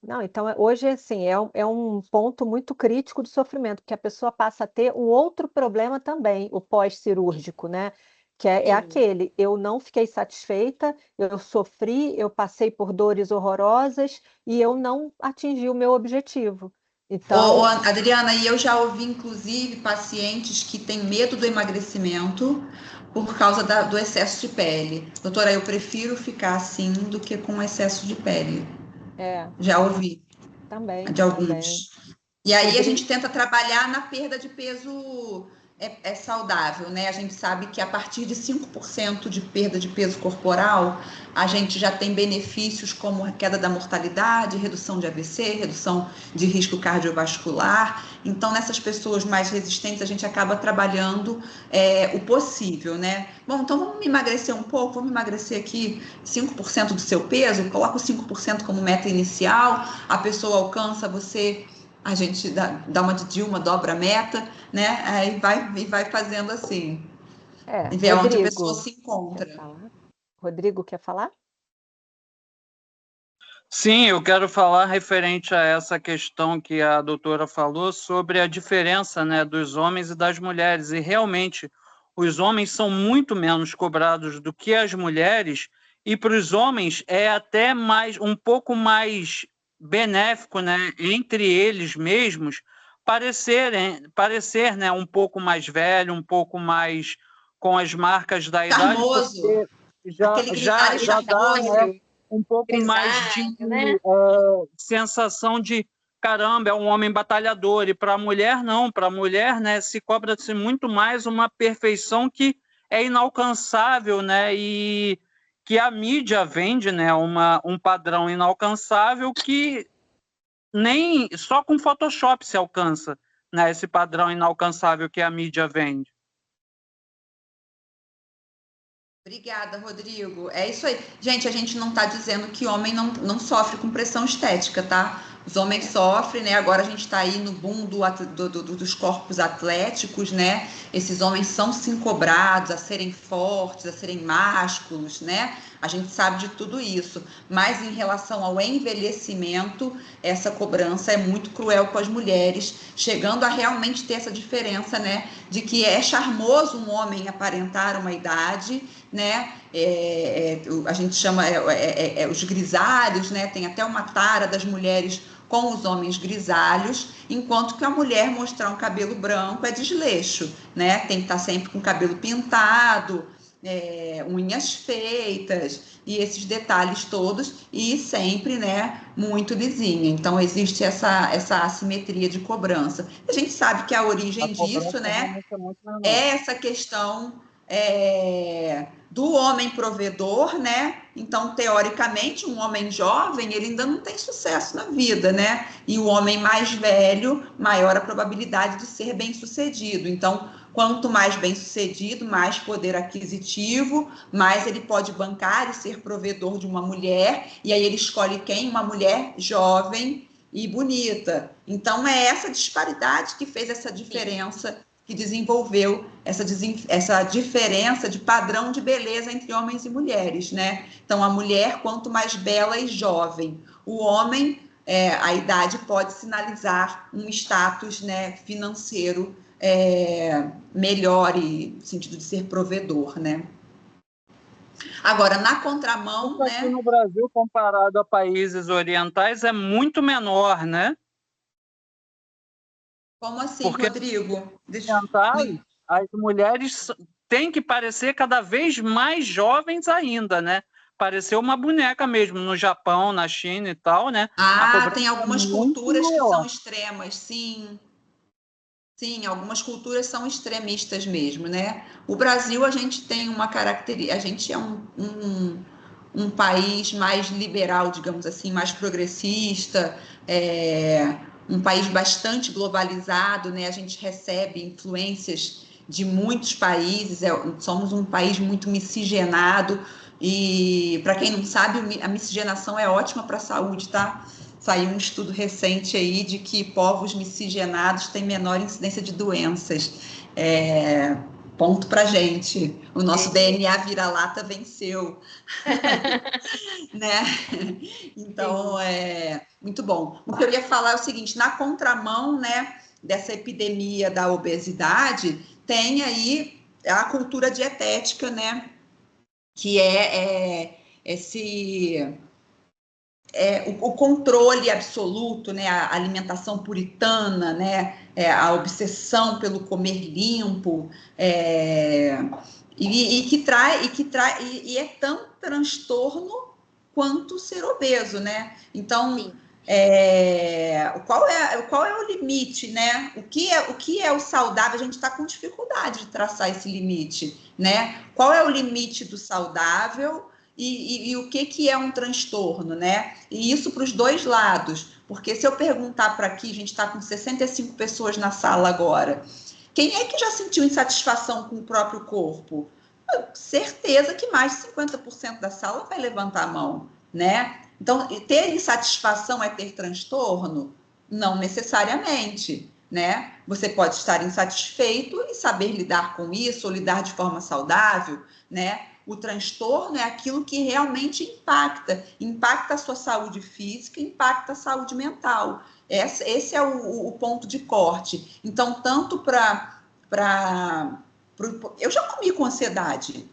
Não, então hoje assim, é um ponto muito crítico de sofrimento, porque a pessoa passa a ter um outro problema também, o pós-cirúrgico, né? Que é aquele, eu não fiquei satisfeita, eu sofri, eu passei por dores horrorosas e eu não atingi o meu objetivo. Então, Adriana, e eu já ouvi, inclusive, pacientes que têm medo do emagrecimento por causa do excesso de pele. Doutora, eu prefiro ficar assim do que com excesso de pele. Já ouvi. Também. De alguns. Também. E aí a gente tenta trabalhar na perda de peso saudável, né? A gente sabe que a partir de 5% de perda de peso corporal, a gente já tem benefícios como a queda da mortalidade, redução de AVC, redução de risco cardiovascular. Então, nessas pessoas mais resistentes, a gente acaba trabalhando o possível, né? Bom, então vamos emagrecer um pouco, vamos emagrecer aqui 5% do seu peso, coloca o 5% como meta inicial, a pessoa alcança, a gente dá uma de Dilma, dobra a meta, né? Aí vai fazendo assim. E vê onde a pessoa se encontra. Rodrigo, quer falar? Sim, eu quero falar referente a essa questão que a doutora falou sobre a diferença, né, dos homens e das mulheres. E realmente, os homens são muito menos cobrados do que as mulheres, e para os homens é até um pouco mais benéfico, né, entre eles mesmos, parecer, né, um pouco mais velho, um pouco mais com as marcas da idade. Charmoso. Já dá, né, um pouco mais de sensação de caramba, é um homem batalhador. E para a mulher, não. Para a mulher, né, se cobra-se muito mais uma perfeição que é inalcançável, né, e que a mídia vende, né, um padrão inalcançável que nem só com Photoshop se alcança, né, esse padrão inalcançável que a mídia vende. Obrigada, Rodrigo. É isso aí. Gente, a gente não está dizendo que homem não sofre com pressão estética, tá? Os homens sofrem, né? Agora a gente está aí no boom dos corpos atléticos, né? Esses homens são sim cobrados a serem fortes, a serem másculos, né? A gente sabe de tudo isso. Mas em relação ao envelhecimento, essa cobrança é muito cruel com as mulheres, chegando a realmente ter essa diferença, né? De que é charmoso um homem aparentar uma idade, né? A gente chama os grisalhos, né? Tem até uma tara das mulheres com os homens grisalhos, enquanto que a mulher mostrar um cabelo branco é desleixo, né? Tem que estar sempre com o cabelo pintado, unhas feitas e esses detalhes todos, e sempre, né, muito lisinha. Então existe essa assimetria de cobrança. A gente sabe que a origem disso, né, é essa questão do homem provedor, né? Então, teoricamente, um homem jovem, ele ainda não tem sucesso na vida, né? E o homem mais velho, maior a probabilidade de ser bem-sucedido. Então, quanto mais bem-sucedido, mais poder aquisitivo, mais ele pode bancar e ser provedor de uma mulher, e aí ele escolhe quem? Uma mulher jovem e bonita. Então, é essa disparidade que fez essa diferença, que desenvolveu essa diferença de padrão de beleza entre homens e mulheres, né? Então, a mulher, quanto mais bela e jovem, o homem, a idade pode sinalizar um status, né, financeiro melhor, e no sentido de ser provedor, né? Agora, na contramão, isso né? Aqui no Brasil, comparado a países orientais, é muito menor, né? Como assim, porque Rodrigo? as mulheres têm que parecer cada vez mais jovens ainda, né? Parecer uma boneca mesmo, no Japão, na China e tal, né? Tem algumas culturas que são extremas, sim. Sim, algumas culturas são extremistas mesmo, né? O Brasil, a gente tem uma característica, a gente é um país mais liberal, digamos assim, mais progressista, um país bastante globalizado, né? A gente recebe influências de muitos países, somos um país muito miscigenado, e para quem não sabe, a miscigenação é ótima para a saúde, tá? Saiu um estudo recente aí de que povos miscigenados têm menor incidência de doenças. Ponto para gente. O nosso DNA vira-lata venceu. Né? Então, muito bom. O que eu ia falar é o seguinte, na contramão, né, dessa epidemia da obesidade, tem aí a cultura dietética, né, que o controle absoluto, né, a alimentação puritana, né, a obsessão pelo comer limpo, e é tão transtorno quanto ser obeso, né? Então, qual é o limite, né? O que é o saudável? A gente está com dificuldade de traçar esse limite, né? Qual é o limite do saudável? E o que é um transtorno, né? E isso para os dois lados, porque se eu perguntar para aqui, a gente está com 65 pessoas na sala agora, quem é que já sentiu insatisfação com o próprio corpo? Certeza que mais de 50% da sala vai levantar a mão, né? Então, ter insatisfação é ter transtorno? Não necessariamente, né? Você pode estar insatisfeito e saber lidar com isso, ou lidar de forma saudável, né? O transtorno é aquilo que realmente impacta a sua saúde física, impacta a saúde mental. Esse é o ponto de corte. Então, tanto eu já comi com ansiedade.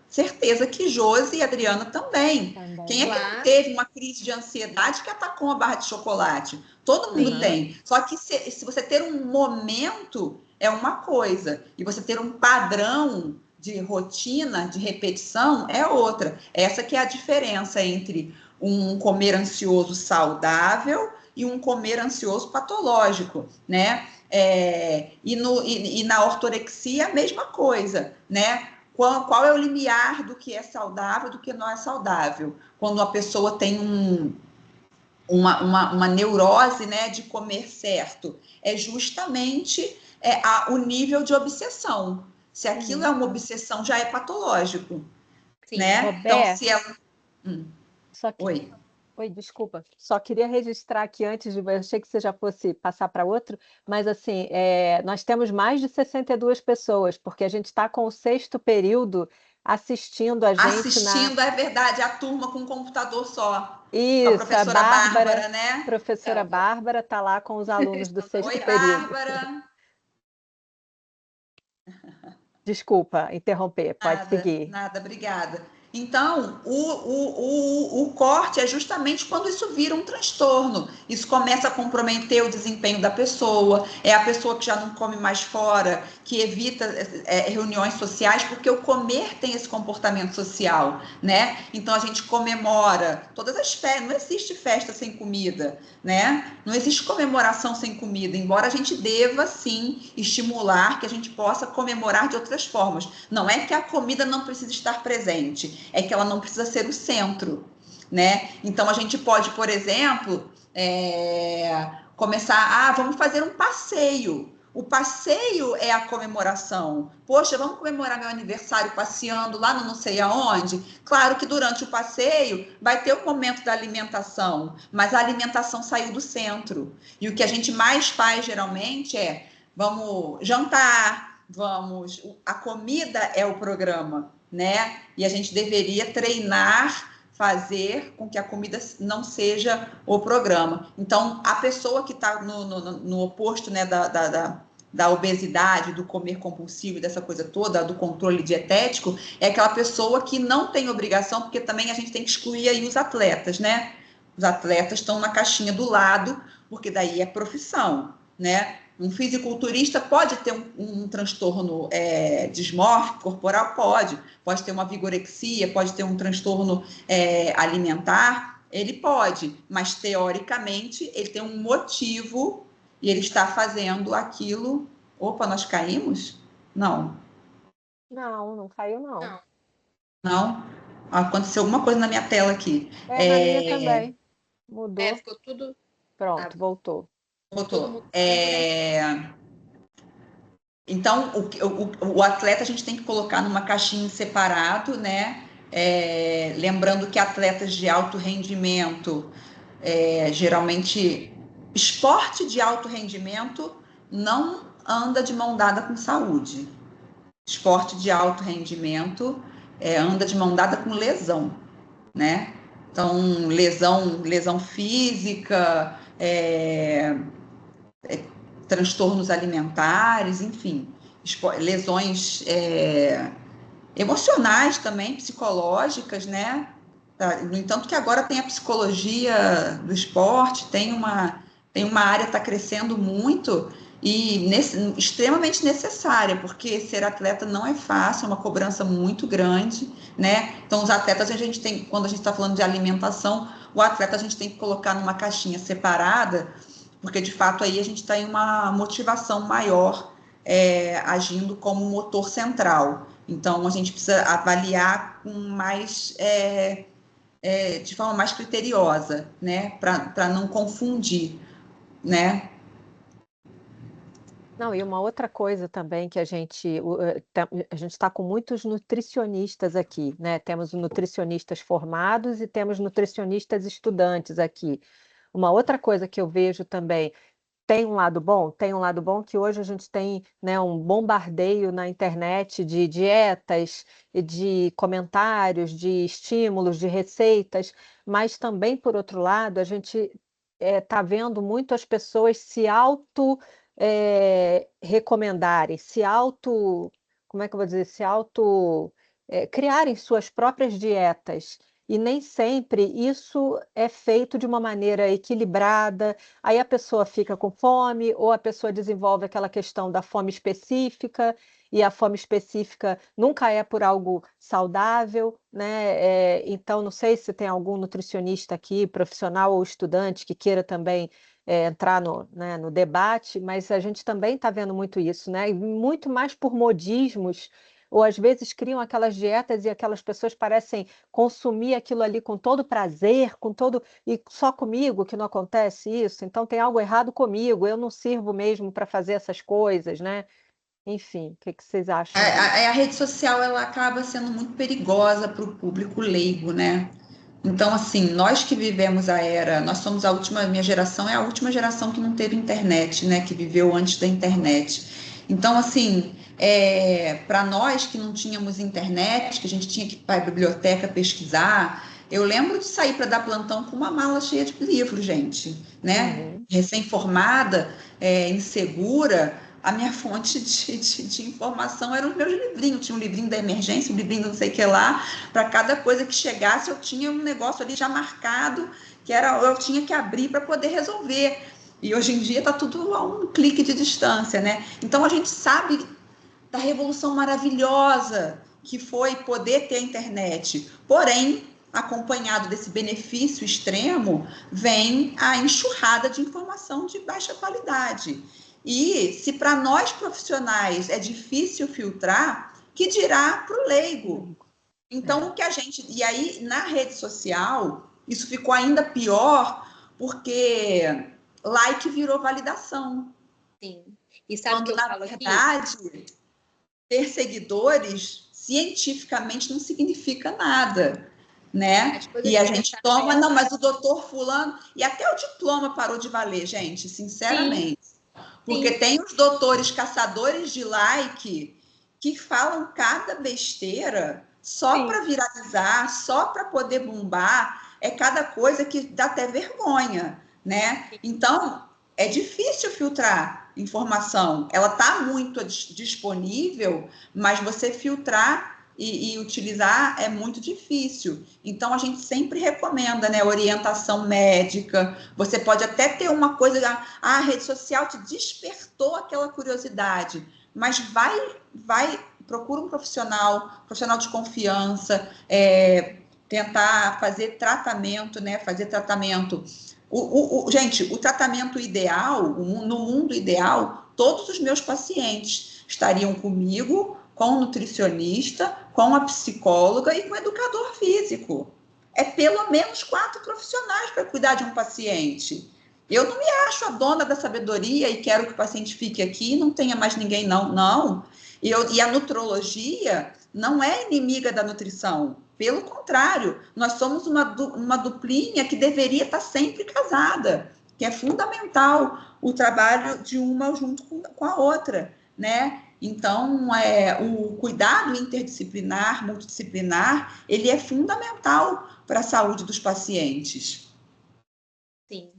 Certeza que Josi e Adriana também. Quem é que não teve uma crise de ansiedade que atacou uma barra de chocolate? Todo mundo tem. Só que se você ter um momento, é uma coisa. E você ter um padrão de rotina, de repetição, é outra. Essa que é a diferença entre um comer ansioso saudável e um comer ansioso patológico, né? E na ortorexia, a mesma coisa, né? Qual é o limiar do que é saudável, do que não é saudável? Quando a pessoa tem uma neurose, né, de comer certo, é justamente o nível de obsessão. Se aquilo é uma obsessão, já é patológico. Sim, né? Roberto, então, se ela... Oi, desculpa. Só queria registrar aqui antes eu achei que você já fosse passar para outro, mas assim, nós temos mais de 62 pessoas, porque a gente está com o 6º período assistindo a gente. Assistindo, é verdade, a turma com um computador só. Isso, a professora Bárbara, né? Professora Bárbara está lá com os alunos do 6º período. Oi, Bárbara. Desculpa interromper, pode seguir. Nada, obrigada. Então, o corte é justamente quando isso vira um transtorno. Isso começa a comprometer o desempenho da pessoa, é a pessoa que já não come mais fora, que evita reuniões sociais, porque o comer tem esse comportamento social, né? Então, a gente comemora todas as festas, não existe festa sem comida, né? Não existe comemoração sem comida, embora a gente deva, sim, estimular que a gente possa comemorar de outras formas. Não é que a comida não precisa estar presente, é que ela não precisa ser o centro, né? Então, a gente pode, por exemplo, começar, vamos fazer um passeio. O passeio é a comemoração. Poxa, vamos comemorar meu aniversário passeando lá no não sei aonde? Claro que durante o passeio vai ter o momento da alimentação, mas a alimentação saiu do centro. E o que a gente mais faz, geralmente, é vamos jantar, a comida é o programa, né? E a gente deveria treinar, fazer com que a comida não seja o programa. Então, a pessoa que está no oposto, né, da obesidade, do comer compulsivo, dessa coisa toda, do controle dietético, é aquela pessoa que não tem obrigação, porque também a gente tem que excluir aí os atletas, né? Os atletas estão na caixinha do lado, porque daí é profissão, né? Um fisiculturista pode ter um transtorno dismórfico corporal? Pode ter uma vigorexia, pode ter um transtorno alimentar, ele pode, mas teoricamente ele tem um motivo e ele está fazendo aquilo. Opa, nós caímos? Não. Não caiu, não. Não? Aconteceu alguma coisa na minha tela aqui. Na minha também. Mudou. Ficou tudo... Pronto, voltou. Voltou. Então, o atleta a gente tem que colocar numa caixinha separado, né? Lembrando que atletas de alto rendimento, geralmente, esporte de alto rendimento não anda de mão dada com saúde. Esporte de alto rendimento anda de mão dada com lesão, né? Então, lesão física, transtornos alimentares, enfim, lesões emocionais também, psicológicas, né? No entanto que agora tem a psicologia do esporte, tem uma área que está crescendo muito e extremamente necessária, porque ser atleta não é fácil, é uma cobrança muito grande, né? Então, os atletas, quando a gente está falando de alimentação, o atleta a gente tem que colocar numa caixinha separada, porque de fato aí a gente está em uma motivação maior, agindo como motor central. Então, a gente precisa avaliar com mais, de forma mais criteriosa, né? Para não confundir, né? Não, e uma outra coisa também que a gente está com muitos nutricionistas aqui, né? Temos nutricionistas formados e temos nutricionistas estudantes aqui. Uma outra coisa que eu vejo também, tem um lado bom que hoje a gente tem, né, um bombardeio na internet de dietas, de comentários, de estímulos, de receitas, mas também, por outro lado, a gente está vendo muito as pessoas se recomendarem, como é que eu vou dizer, criarem suas próprias dietas. E nem sempre isso é feito de uma maneira equilibrada, aí a pessoa fica com fome, ou a pessoa desenvolve aquela questão da fome específica, e a fome específica nunca é por algo saudável, né? Então, não sei se tem algum nutricionista aqui, profissional ou estudante, que queira também entrar no debate, mas a gente também está vendo muito isso, né? E muito mais por modismos, ou às vezes criam aquelas dietas e aquelas pessoas parecem consumir aquilo ali com todo prazer, e só comigo que não acontece isso, então tem algo errado comigo, eu não sirvo mesmo para fazer essas coisas, né? Enfim, o que vocês acham? A rede social, ela acaba sendo muito perigosa para o público leigo, né? Então, assim, nós que vivemos nós somos minha geração é a última geração que não teve internet, né? Que viveu antes da internet. Então, assim, para nós que não tínhamos internet, que a gente tinha que ir para a biblioteca pesquisar, eu lembro de sair para dar plantão com uma mala cheia de livros, gente, né? Recém-formada, insegura, a minha fonte de informação eram os meus livrinhos. Tinha um livrinho da emergência, um livrinho não sei o que lá. Para cada coisa que chegasse, eu tinha um negócio ali já marcado, que eu tinha que abrir para poder resolver. E hoje em dia está tudo a um clique de distância, né? Então a gente sabe da revolução maravilhosa que foi poder ter a internet. Porém, acompanhado desse benefício extremo, vem a enxurrada de informação de baixa qualidade. E se para nós profissionais é difícil filtrar, que dirá para o leigo? Então, o que a gente... E aí, na rede social, isso ficou ainda pior, porque like virou validação. Sim. E sabe o que eu falo aqui? Na verdade, ter seguidores, cientificamente, não significa nada, né? E a gente toma... Não, mas o doutor fulano... E até o diploma parou de valer, gente, sinceramente. Sim. Porque tem os doutores caçadores de like que falam cada besteira só para viralizar, só para poder bombar. É cada coisa que dá até vergonha, né? Então, é difícil filtrar informação. Ela está muito disponível, mas você filtrar e utilizar é muito difícil. Então, a gente sempre recomenda, né, orientação médica. Você pode até ter uma coisa, a rede social te despertou aquela curiosidade, mas procura um profissional de confiança, tentar fazer tratamento, né, gente, o tratamento ideal, no mundo ideal, todos os meus pacientes estariam comigo, com o nutricionista, com a psicóloga e com o educador físico. É pelo menos 4 profissionais para cuidar de um paciente. Eu não me acho a dona da sabedoria e quero que o paciente fique aqui e não tenha mais ninguém, não. E a nutrologia não é inimiga da nutrição. Pelo contrário, nós somos uma duplinha que deveria estar sempre casada, que é fundamental o trabalho de uma junto com a outra, né? Então, o cuidado interdisciplinar, multidisciplinar, ele é fundamental para a saúde dos pacientes. Sim.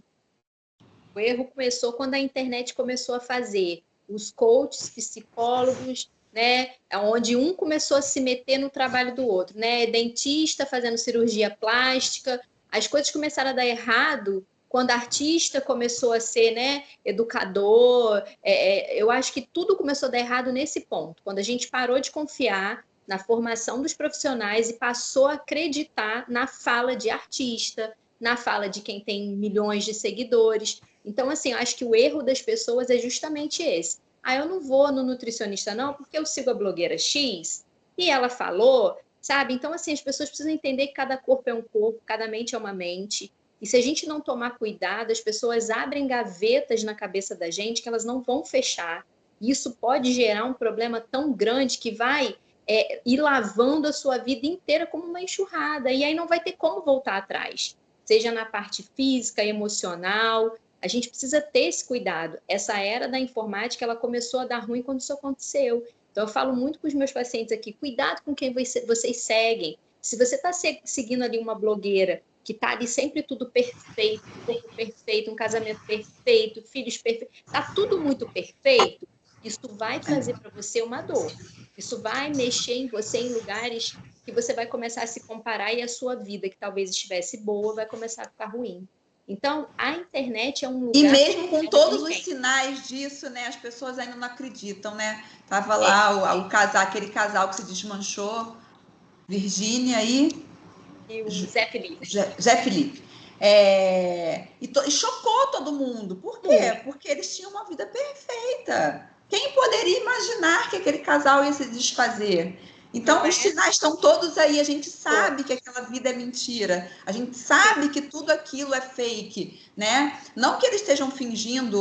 O erro começou quando a internet começou a fazer os coaches, psicólogos, né, onde um começou a se meter no trabalho do outro, né, dentista fazendo cirurgia plástica, as coisas começaram a dar errado quando artista começou a ser, né, educador. Eu acho que tudo começou a dar errado nesse ponto, quando a gente parou de confiar na formação dos profissionais e passou a acreditar na fala de artista, na fala de quem tem milhões de seguidores. Então, assim, eu acho que o erro das pessoas é justamente esse. Eu não vou no nutricionista não, porque eu sigo a blogueira X e ela falou, sabe? Então, assim, as pessoas precisam entender que cada corpo é um corpo, cada mente é uma mente. E se a gente não tomar cuidado, as pessoas abrem gavetas na cabeça da gente que elas não vão fechar. E isso pode gerar um problema tão grande que vai ir lavando a sua vida inteira como uma enxurrada. E aí não vai ter como voltar atrás. Seja na parte física, emocional. A gente precisa ter esse cuidado. Essa era da informática, ela começou a dar ruim quando isso aconteceu. Então, eu falo muito com os meus pacientes aqui, cuidado com quem vocês seguem. Se você está seguindo ali uma blogueira que está ali sempre tudo perfeito, um corpo perfeito, um casamento perfeito, filhos perfeitos, está tudo muito perfeito, isso vai trazer para você uma dor. Isso vai mexer em você em lugares que você vai começar a se comparar e a sua vida, que talvez estivesse boa, vai começar a ficar ruim. Então, a internet é um lugar... E mesmo com todos os sinais disso, né, as pessoas ainda não acreditam, né? Tava lá aquele casal que se desmanchou, Virgínia e o Zé Felipe. Zé Felipe. E chocou todo mundo. Por quê? Porque eles tinham uma vida perfeita. Quem poderia imaginar que aquele casal ia se desfazer? Então, os sinais estão todos aí. A gente sabe que aquela vida é mentira. A gente sabe que tudo aquilo é fake, né? Não que eles estejam fingindo,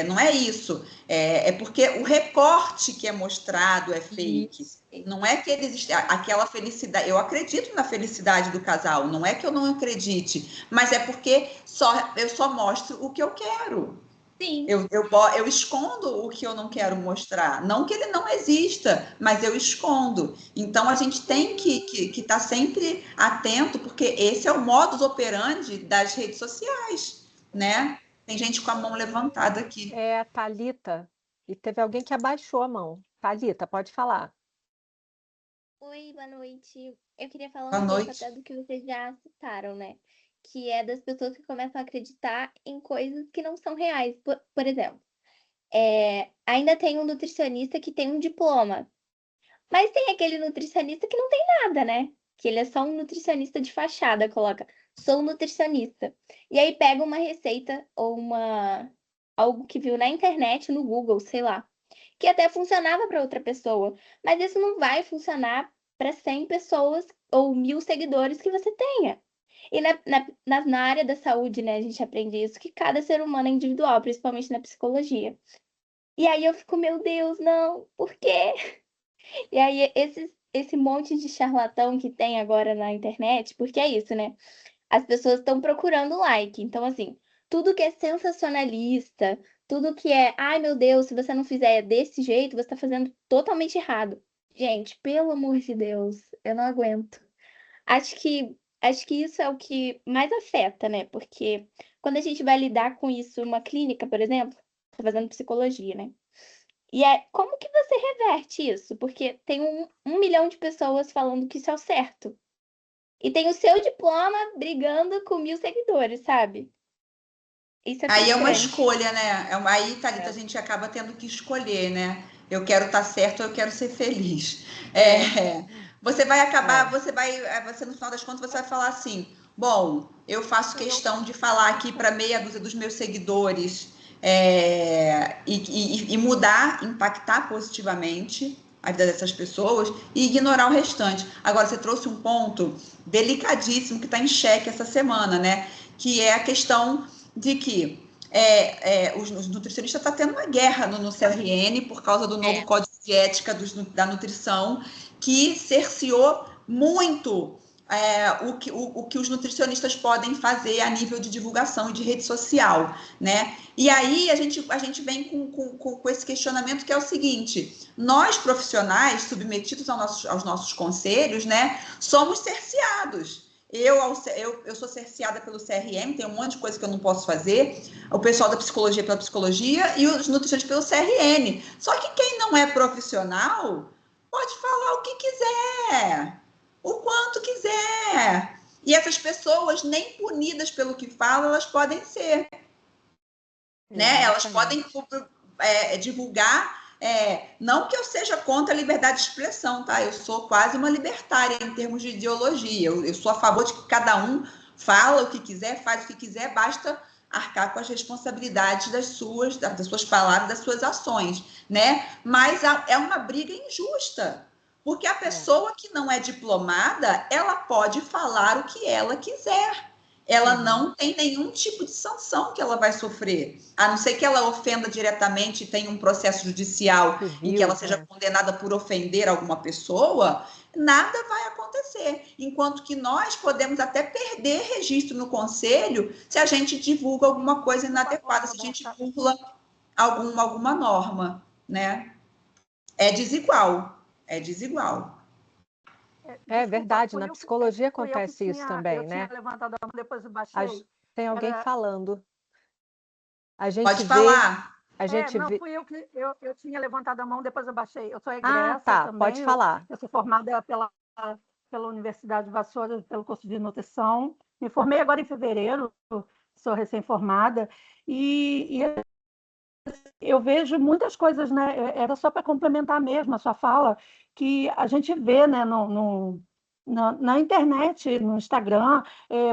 não é isso. É porque o recorte que é mostrado é fake. Não é que aquela felicidade... Eu acredito na felicidade do casal. Não é que eu não acredite. Mas é porque eu só mostro o que eu quero. Sim. Eu escondo o que eu não quero mostrar. Não que ele não exista, mas eu escondo. Então, a gente tem que estar sempre atento, porque esse é o modus operandi das redes sociais, né? Tem gente com a mão levantada aqui. Thalita, E teve alguém que abaixou a mão. Thalita, pode falar. Oi, boa noite. Eu queria falar Boa um pouco noite. até do que vocês já citaram, né? Que é das pessoas que começam a acreditar em coisas que não são reais. Por exemplo, ainda tem um nutricionista que tem um diploma, mas tem aquele nutricionista que não tem nada, né? Que ele é só um nutricionista de fachada, coloca, sou nutricionista. E aí pega uma receita ou algo que viu na internet, no Google, sei lá, que até funcionava para outra pessoa, mas isso não vai funcionar para 100 pessoas ou 1.000 seguidores que você tenha. E na área da saúde, né, a gente aprende isso, que cada ser humano é individual, principalmente na psicologia. E aí eu fico, meu Deus, não, por quê? E aí esse monte de charlatão que tem agora na internet, porque é isso, né? As pessoas estão procurando like. Então, assim, tudo que é sensacionalista, tudo que é, ai meu Deus, se você não fizer desse jeito, você está fazendo totalmente errado. Gente, pelo amor de Deus, eu não aguento. Acho que isso é o que mais afeta, né? Porque quando a gente vai lidar com isso numa clínica, por exemplo, tô fazendo psicologia, né? E como que você reverte isso? Porque tem um milhão de pessoas falando que isso é o certo. E tem o seu diploma brigando com 1.000 seguidores, sabe? Isso é Aí é uma frustrante. escolha, né? Aí, Thalita, a gente acaba tendo que escolher, né? Eu quero estar certo, eu quero ser feliz. Você vai acabar, você no final das contas, você vai falar assim: bom, eu faço questão de falar aqui para meia dúzia dos meus seguidores e mudar, impactar positivamente a vida dessas pessoas e ignorar o restante. Agora, você trouxe um ponto delicadíssimo que está em xeque essa semana, né? Que é a questão de que os nutricionistas estão tendo uma guerra no CRN por causa do novo Código de Ética da Nutrição, que cerceou muito o que os nutricionistas podem fazer a nível de divulgação e de rede social, né? E aí a gente vem com esse questionamento que é o seguinte: nós profissionais submetidos aos nossos conselhos, né, somos cerceados. Eu sou cerceada pelo CRM, tem um monte de coisa que eu não posso fazer, o pessoal da psicologia pela psicologia e os nutricionistas pelo CRN. Só que quem não é profissional pode falar o que quiser, o quanto quiser. E essas pessoas, nem punidas pelo que falam, elas podem ser. Né? Elas podem divulgar. Não que eu seja contra a liberdade de expressão, tá? Eu sou quase uma libertária em termos de ideologia. Eu sou a favor de que cada um fala o que quiser, faz o que quiser, basta arcar com as responsabilidades das suas palavras, das suas ações, né? Mas é uma briga injusta, porque a pessoa que não é diplomada, ela pode falar o que ela quiser. Ela não tem nenhum tipo de sanção que ela vai sofrer, a não ser que ela ofenda diretamente e tenha um processo judicial em que ela seja condenada por ofender alguma pessoa, nada vai acontecer. Enquanto que nós podemos até perder registro no conselho se a gente divulga alguma coisa inadequada, se a gente burla alguma norma, né? É desigual. É verdade, na psicologia acontece isso também, né? Eu tinha levantado a mão, depois eu baixei. Tem alguém falando. A gente Pode vê, falar. Não, fui eu que eu tinha levantado a mão, depois eu baixei. Eu sou egressa também. Pode falar. Eu sou formada pela Universidade de Vassouras, pelo curso de nutrição. Me formei agora em fevereiro, sou recém-formada. E eu vejo muitas coisas, né? Era só para complementar mesmo a sua fala, que a gente vê, né, na internet, no Instagram,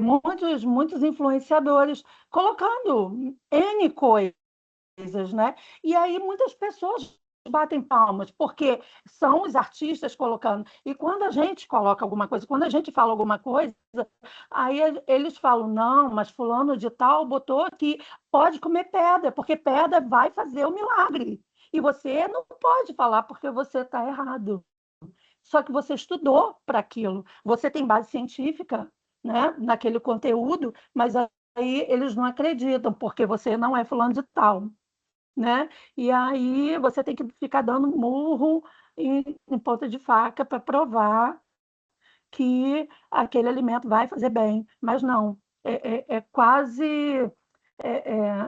muitos influenciadores colocando N coisas, né? E aí muitas pessoas batem palmas, porque são os artistas colocando. E quando a gente coloca alguma coisa, quando a gente fala alguma coisa, aí eles falam, não, mas fulano de tal botou que pode comer pedra, porque pedra vai fazer o milagre. E você não pode falar porque você está errado. Só que você estudou para aquilo, você tem base científica, né, naquele conteúdo, mas aí eles não acreditam, porque você não é fulano de tal, né? E aí você tem que ficar dando murro em ponta de faca para provar que aquele alimento vai fazer bem, mas não, é quase,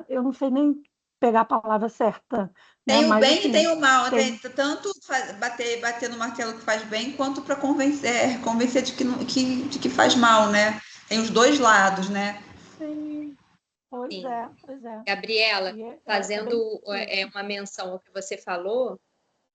eu não sei nem pegar a palavra certa, né? Tem o Mas, bem e assim, tem o mal, tem... tanto bater no martelo que faz bem, quanto para convencer de que faz mal, né? Tem os dois lados, né? Sim, pois Sim. é, pois é. Gabriela, E é fazendo bem... uma menção ao que você falou,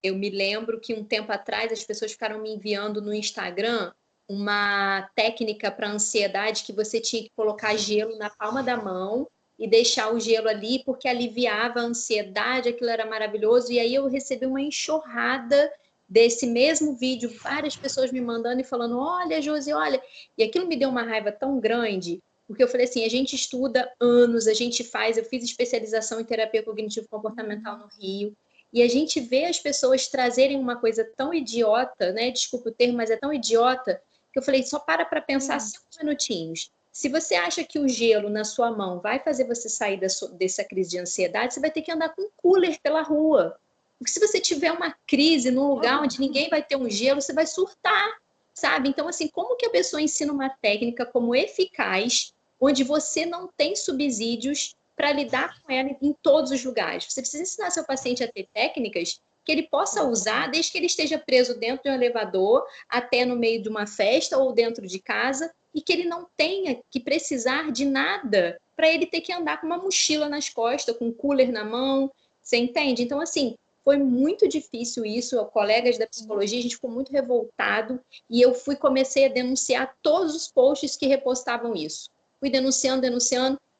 eu me lembro que um tempo atrás as pessoas ficaram me enviando no Instagram uma técnica para ansiedade que você tinha que colocar gelo na palma da mão e deixar o gelo ali porque aliviava a ansiedade, aquilo era maravilhoso. E aí eu recebi uma enxurrada desse mesmo vídeo, várias pessoas me mandando e falando: olha, Josi, olha. E aquilo me deu uma raiva tão grande, porque eu falei assim: a gente estuda anos, a gente faz, eu fiz especialização em terapia cognitivo-comportamental no Rio. E a gente vê as pessoas trazerem uma coisa tão idiota, né? Desculpa o termo, mas é tão idiota, que eu falei, só para pensar 5 minutinhos. Se você acha que o gelo na sua mão vai fazer você sair dessa crise de ansiedade, você vai ter que andar com um cooler pela rua. Porque se você tiver uma crise num lugar onde ninguém vai ter um gelo, você vai surtar, sabe? Então, assim, como que a pessoa ensina uma técnica como eficaz, onde você não tem subsídios para lidar com ela em todos os lugares? Você precisa ensinar seu paciente a ter técnicas que ele possa usar desde que ele esteja preso dentro de um elevador, até no meio de uma festa ou dentro de casa, e que ele não tenha que precisar de nada para ele ter que andar com uma mochila nas costas, com um cooler na mão, você entende? Então, assim, foi muito difícil isso, colegas da psicologia, a gente ficou muito revoltado, e eu comecei a denunciar todos os posts que repostavam isso. Fui denunciando,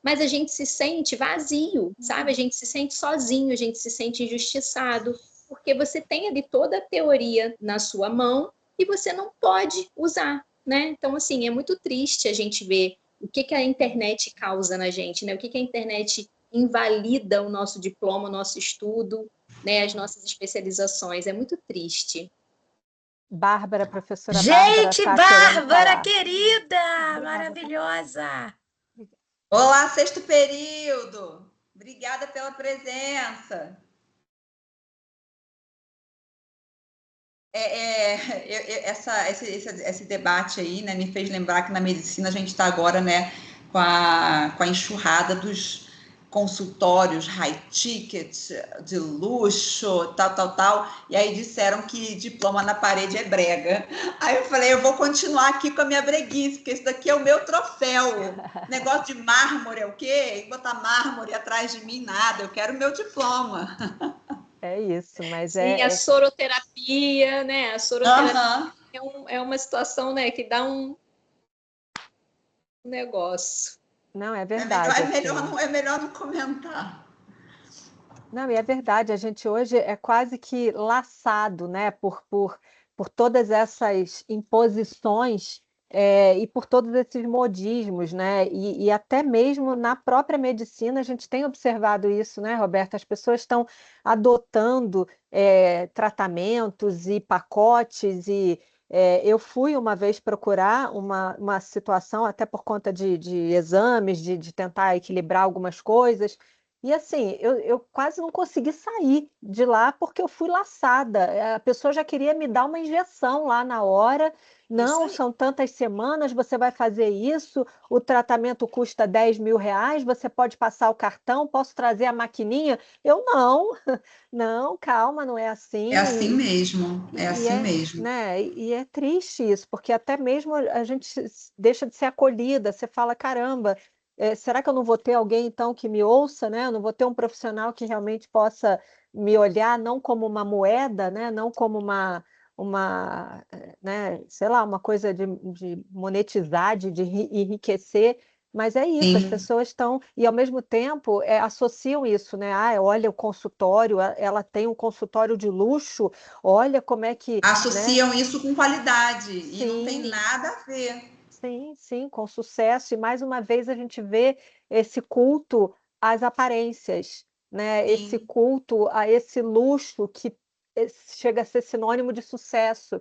mas a gente se sente vazio, sabe? A gente se sente sozinho, a gente se sente injustiçado, porque você tem ali toda a teoria na sua mão e você não pode usar, né? Então, assim, é muito triste a gente ver o que a internet causa na gente, né? O que a internet invalida o nosso diploma, o nosso estudo, né? As nossas especializações. É muito triste. Bárbara, professora Bárbara, Gente, está querendo Bárbara, falar. querida, Obrigada. maravilhosa. Olá, sexto período. Obrigada pela presença. Esse debate aí, né, me fez lembrar que na medicina a gente está agora, né, com a enxurrada dos consultórios high ticket, de luxo, tal, e aí disseram que diploma na parede é brega. Aí eu falei, eu vou continuar aqui com a minha breguice, porque isso daqui é o meu troféu. Negócio de mármore é o quê? E botar mármore atrás de mim, nada, eu quero o meu diploma. É isso, mas Sim, a soroterapia, né? A soroterapia é uma situação, né, que dá um negócio. Não, é verdade. É melhor não comentar. Não, e é verdade, a gente hoje é quase que laçado, né, por todas essas imposições, e por todos esses modismos, né, e até mesmo na própria medicina a gente tem observado isso, né, Roberta? As pessoas estão adotando tratamentos e pacotes, eu fui uma vez procurar uma situação, até por conta de exames, de tentar equilibrar algumas coisas, e assim, eu quase não consegui sair de lá porque eu fui laçada. A pessoa já queria me dar uma injeção lá na hora. Não, são tantas semanas, você vai fazer isso, o tratamento custa 10 mil reais, você pode passar o cartão, posso trazer a maquininha? Eu não, não, calma, não é assim. É assim mesmo, é assim mesmo. Né? E é triste isso, porque até mesmo a gente deixa de ser acolhida, você fala, caramba. Será que eu não vou ter alguém, então, que me ouça, né? Eu não vou ter um profissional que realmente possa me olhar não como uma moeda, né? Não como né? Sei lá, uma coisa de monetizar, de enriquecer, mas é isso, as Sim. pessoas estão, e ao mesmo tempo associam isso, né? Ah, olha o consultório, ela tem um consultório de luxo, olha como é que, né? Associam isso com qualidade, e não tem Sim. nada a ver. Sim, sim, com sucesso. E mais uma vez a gente vê esse culto às aparências, né? Esse Sim. culto a esse luxo que chega a ser sinônimo de sucesso.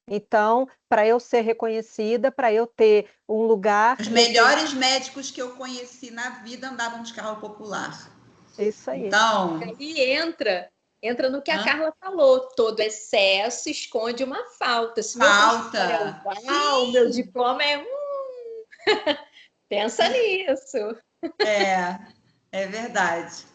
Então, para eu ser reconhecida, para eu ter um lugar. Os melhores médicos que eu conheci na vida andavam de carro popular. Isso aí. Então. Aí entra no que a Carla falou: todo excesso esconde uma falta. Se meu consultório é uau, meu diploma é pensa nisso. É verdade.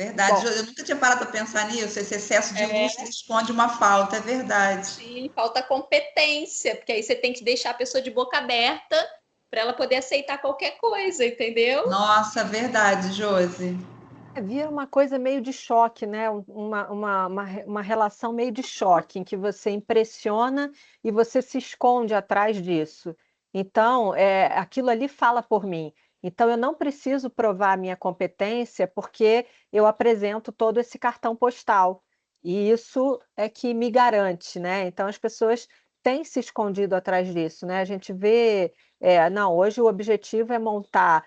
Verdade, Bom, eu nunca tinha parado para pensar nisso. Esse excesso de É. luxo esconde uma falta, é verdade. Sim, falta competência, porque aí você tem que deixar a pessoa de boca aberta para ela poder aceitar qualquer coisa, entendeu? Nossa, verdade, Josi. vira uma coisa meio de choque, né? Uma relação meio de choque, em que você impressiona e você se esconde atrás disso. Então, aquilo ali fala por mim. Então, eu não preciso provar a minha competência porque eu apresento todo esse cartão postal. E isso é que me garante, né? Então, as pessoas têm se escondido atrás disso, né? A gente vê, não, hoje o objetivo é montar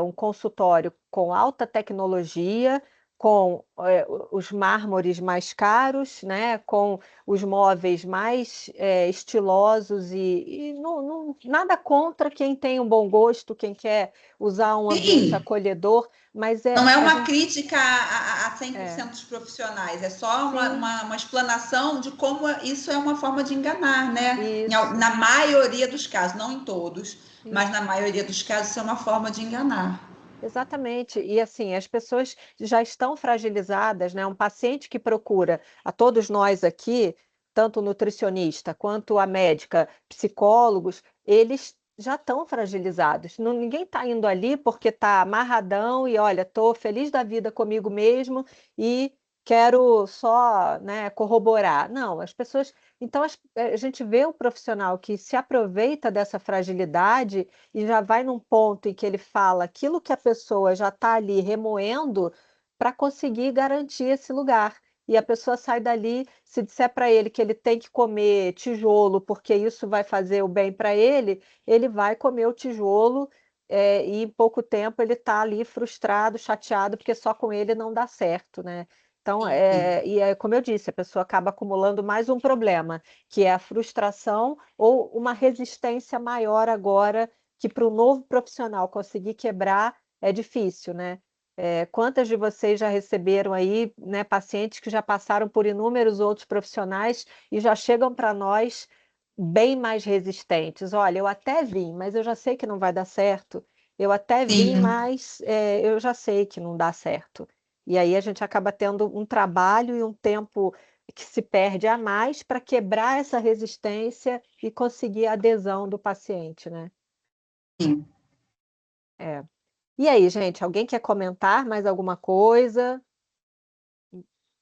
um consultório com alta tecnologia, com os mármores mais caros, né, com os móveis mais estilosos e nada contra quem tem um bom gosto, quem quer usar um ambiente Sim, acolhedor, mas não é a uma gente, crítica a é, 100% dos profissionais, é só sim, uma explanação de como isso é uma forma de enganar, né? isso, Na maioria dos casos, não em todos, mas isso. na maioria dos casos, isso é uma forma de enganar. Exatamente. E assim, as pessoas já estão fragilizadas, né? Um paciente que procura a todos nós aqui, tanto o nutricionista quanto a médica, psicólogos, eles já estão fragilizados. Ninguém está indo ali porque está amarradão e olha, estou feliz da vida comigo mesmo e quero só, né, corroborar. Não, as pessoas. Então, a gente vê um profissional que se aproveita dessa fragilidade e já vai num ponto em que ele fala aquilo que a pessoa já está ali remoendo para conseguir garantir esse lugar. E a pessoa sai dali, se disser para ele que ele tem que comer tijolo porque isso vai fazer o bem para ele vai comer o tijolo, e em pouco tempo ele está ali frustrado, chateado, porque só com ele não dá certo, né? Então, como eu disse, a pessoa acaba acumulando mais um problema, que é a frustração ou uma resistência maior agora que para o novo profissional conseguir quebrar é difícil, né? Quantas de vocês já receberam aí, né, pacientes que já passaram por inúmeros outros profissionais e já chegam para nós bem mais resistentes? Olha, eu até vim, mas eu já sei que não vai dar certo. Eu até vim, Sim. mas eu já sei que não dá certo. E aí a gente acaba tendo um trabalho e um tempo que se perde a mais para quebrar essa resistência e conseguir a adesão do paciente, né? Sim. É. E aí, gente, alguém quer comentar mais alguma coisa?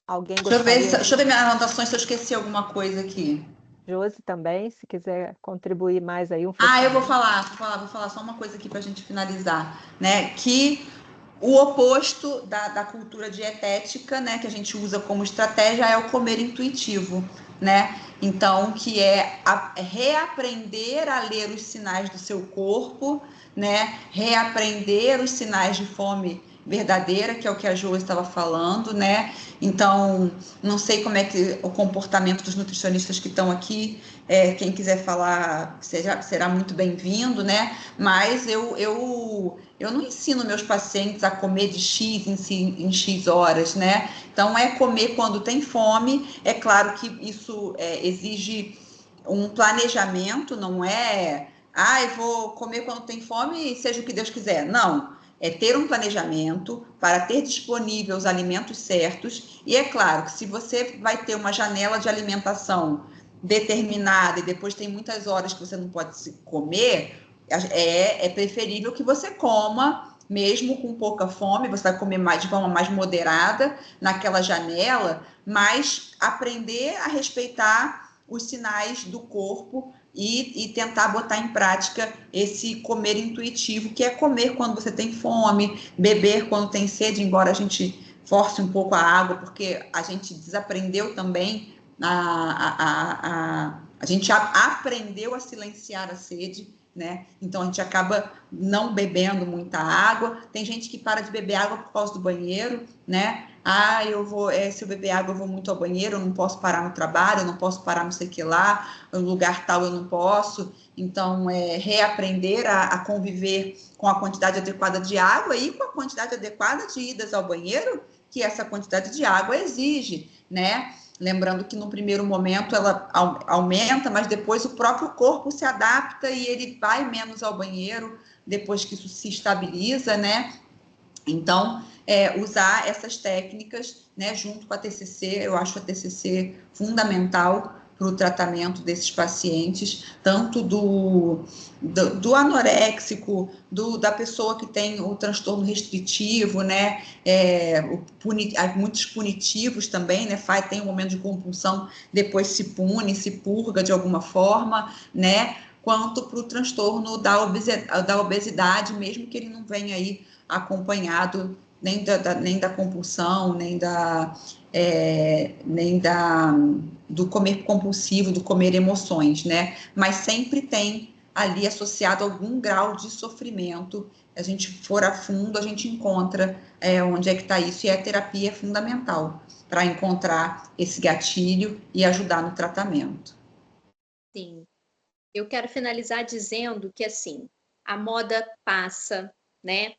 Alguém gostaria Deixa eu de... ver minhas anotações se eu esqueci alguma coisa aqui. Josi também, se quiser contribuir mais aí, um Ah, eu fechamento. vou falar só uma coisa aqui para a gente finalizar, né? Que o oposto da cultura dietética, né, que a gente usa como estratégia, é o comer intuitivo, né? Então, que é reaprender a ler os sinais do seu corpo, né? Reaprender os sinais de fome verdadeira, que é o que a Jo estava falando, né? Então, não sei como é que o comportamento dos nutricionistas que estão aqui, quem quiser falar será muito bem-vindo, né? Mas eu não ensino meus pacientes a comer de X em X horas, né? Então, é comer quando tem fome. É claro que isso exige um planejamento, não é... Ah, eu vou comer quando tem fome, seja o que Deus quiser. Não, é ter um planejamento para ter disponível os alimentos certos. E é claro que se você vai ter uma janela de alimentação determinada e depois tem muitas horas que você não pode comer, é preferível que você coma, mesmo com pouca fome, você vai comer de forma mais moderada naquela janela, mas aprender a respeitar os sinais do corpo e tentar botar em prática esse comer intuitivo, que é comer quando você tem fome, beber quando tem sede, embora a gente force um pouco a água, porque a gente desaprendeu também, a gente aprendeu a silenciar a sede, né? Então a gente acaba não bebendo muita água. Tem gente que para de beber água por causa do banheiro, né? Ah, se eu beber água, eu vou muito ao banheiro, eu não posso parar no trabalho, eu não posso parar não sei o que lá, no lugar tal eu não posso. Então, reaprender a conviver com a quantidade adequada de água e com a quantidade adequada de idas ao banheiro que essa quantidade de água exige, né? Lembrando que no primeiro momento ela aumenta, mas depois o próprio corpo se adapta e ele vai menos ao banheiro depois que isso se estabiliza, né? Então, usar essas técnicas, né, junto com a TCC. Eu acho a TCC fundamental para o tratamento desses pacientes, tanto do anoréxico, da pessoa que tem o transtorno restritivo, né, muitos punitivos também, né, tem um momento de compulsão, depois se pune, se purga de alguma forma, né, quanto para o transtorno da obesidade, mesmo que ele não venha aí acompanhado nem da compulsão, nem do comer compulsivo, do comer emoções, né? Mas sempre tem ali associado algum grau de sofrimento. A gente for a fundo, a gente encontra onde é que está isso, e a terapia é fundamental para encontrar esse gatilho e ajudar no tratamento. Sim. Eu quero finalizar dizendo que, assim, a moda passa, né?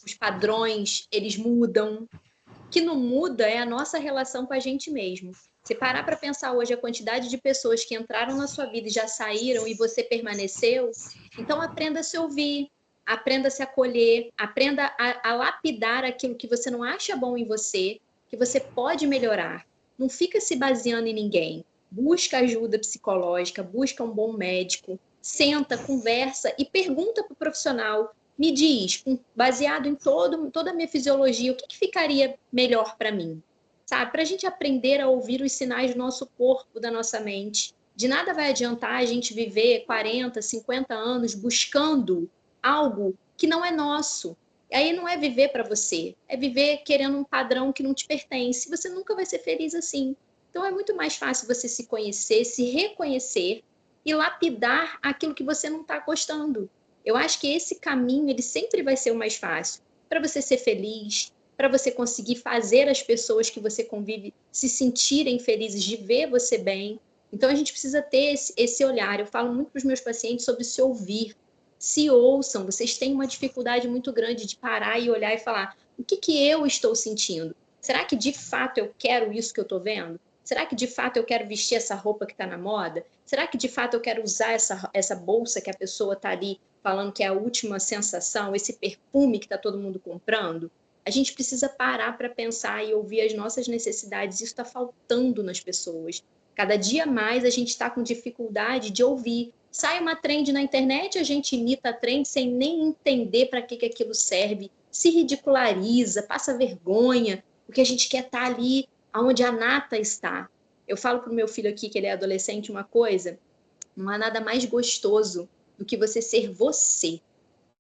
Os padrões, eles mudam. O que não muda é a nossa relação com a gente mesmo. Se parar para pensar hoje a quantidade de pessoas que entraram na sua vida e já saíram e você permaneceu, então aprenda a se ouvir, aprenda a se acolher, aprenda a lapidar aquilo que você não acha bom em você, que você pode melhorar. Não fica se baseando em ninguém. Busca ajuda psicológica, busca um bom médico, senta, conversa e pergunta para o profissional. Me diz, baseado em toda a minha fisiologia, o que ficaria melhor para mim? Sabe? Para a gente aprender a ouvir os sinais do nosso corpo, da nossa mente. De nada vai adiantar a gente viver 40, 50 anos buscando algo que não é nosso. E aí não é viver para você, é viver querendo um padrão que não te pertence. Você nunca vai ser feliz assim. Então é muito mais fácil você se conhecer, se reconhecer e lapidar aquilo que você não está gostando. Eu acho que esse caminho ele sempre vai ser o mais fácil para você ser feliz, para você conseguir fazer as pessoas que você convive se sentirem felizes de ver você bem. Então a gente precisa ter esse olhar. Eu falo muito para os meus pacientes sobre se ouvir. Se ouçam, vocês têm uma dificuldade muito grande de parar e olhar e falar: o que eu estou sentindo? Será que de fato eu quero isso que eu estou vendo? Será que de fato eu quero vestir essa roupa que está na moda? Será que de fato eu quero usar essa bolsa que a pessoa está ali falando que é a última sensação, esse perfume que está todo mundo comprando? A gente precisa parar para pensar e ouvir as nossas necessidades. Isso está faltando nas pessoas. Cada dia mais a gente está com dificuldade de ouvir. Sai uma trend na internet, a gente imita a trend sem nem entender para que aquilo serve, se ridiculariza, passa vergonha, porque a gente quer estar ali onde a nata está. Eu falo para o meu filho aqui, que ele é adolescente, uma coisa: não há nada mais gostoso do que você ser você,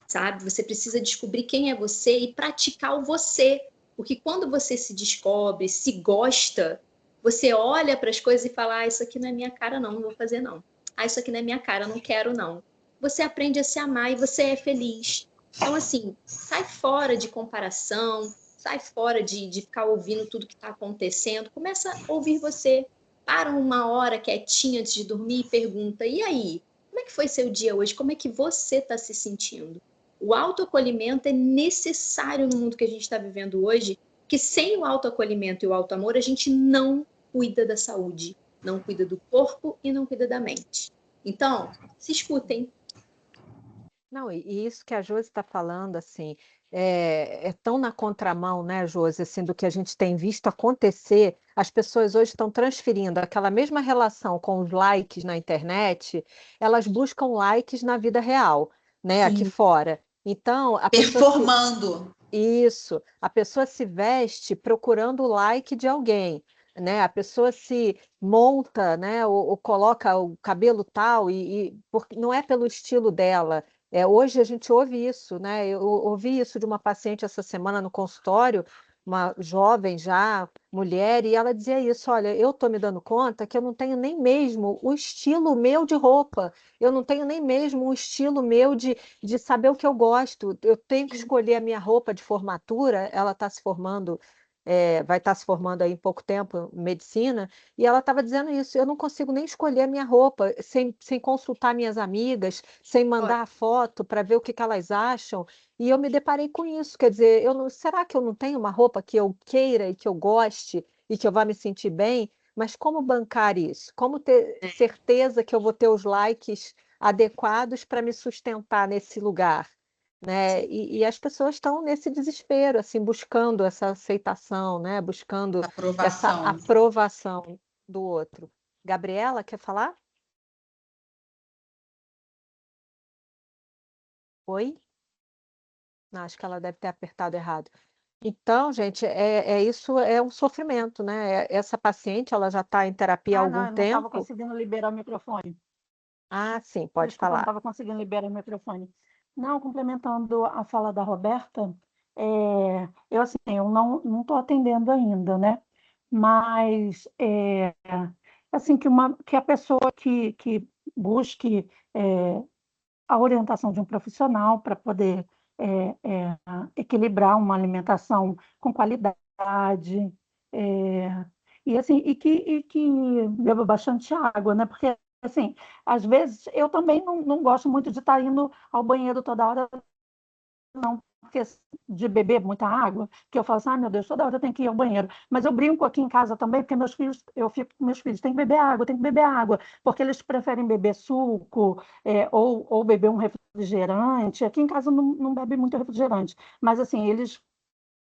sabe? Você precisa descobrir quem é você e praticar o você, porque quando você se descobre, se gosta, você olha para as coisas e fala: isso aqui não é minha cara não vou fazer não. Isso aqui não é minha cara, não quero não. Você aprende a se amar e você é feliz. Então, assim, sai fora de comparação, sai fora de ficar ouvindo tudo que está acontecendo, começa a ouvir você. Para uma hora quietinha antes de dormir e pergunta: e aí? Como é que foi seu dia hoje? Como é que você está se sentindo? O autoacolhimento é necessário no mundo que a gente está vivendo hoje, que sem o autoacolhimento e o autoamor, a gente não cuida da saúde, não cuida do corpo e não cuida da mente. Então, se escutem. Não, e isso que a Josi está falando, assim, é tão na contramão, né, Josi, assim, do que a gente tem visto acontecer. As pessoas hoje estão transferindo aquela mesma relação com os likes na internet, elas buscam likes na vida real, né, aqui Sim. fora. Então, Performando. Isso, a pessoa se veste procurando o like de alguém, né? A pessoa se monta, né? Ou coloca o cabelo tal porque não é pelo estilo dela. Hoje a gente ouve isso, né? Eu ouvi isso de uma paciente essa semana no consultório, uma jovem já, mulher, e ela dizia isso: olha, eu estou me dando conta que eu não tenho nem mesmo o estilo meu de roupa, eu não tenho nem mesmo o estilo meu de saber o que eu gosto. Eu tenho que escolher a minha roupa de formatura. Ela está se formando, vai estar se formando aí em pouco tempo, em medicina, e ela estava dizendo isso: eu não consigo nem escolher a minha roupa sem consultar minhas amigas, sem mandar a foto para ver o que elas acham. E eu me deparei com isso, quer dizer, será que eu não tenho uma roupa que eu queira e que eu goste e que eu vá me sentir bem? Mas como bancar isso? Como ter certeza que eu vou ter os likes adequados para me sustentar nesse lugar? né? E as pessoas estão nesse desespero, assim, buscando essa aceitação, né? Buscando essa Aprovação. aprovação do outro. Gabriela, quer falar? Oi? Não, acho que ela deve ter apertado errado. Então, gente, isso é um sofrimento, né? Essa paciente, ela já está em terapia há Ah, não, algum eu não estava tempo. conseguindo liberar o microfone. Ah, sim, pode Desculpa, eu não falar. estava conseguindo liberar o microfone. Não, complementando a fala da Roberta, eu assim, eu não estou atendendo ainda, né? Mas assim que a pessoa que busque a orientação de um profissional para poder equilibrar uma alimentação com qualidade, é, e assim, e que beba bastante água, né? Porque assim, às vezes eu também não gosto muito de estar indo ao banheiro toda hora, não, porque de beber muita água, que eu falo assim, ah, meu Deus, toda hora eu tenho que ir ao banheiro. Mas eu brinco aqui em casa também, porque meus filhos, eu fico com meus filhos, tem que beber água, tem que beber água, porque eles preferem beber suco, ou beber um refrigerante. Aqui em casa não bebe muito refrigerante, mas assim, eles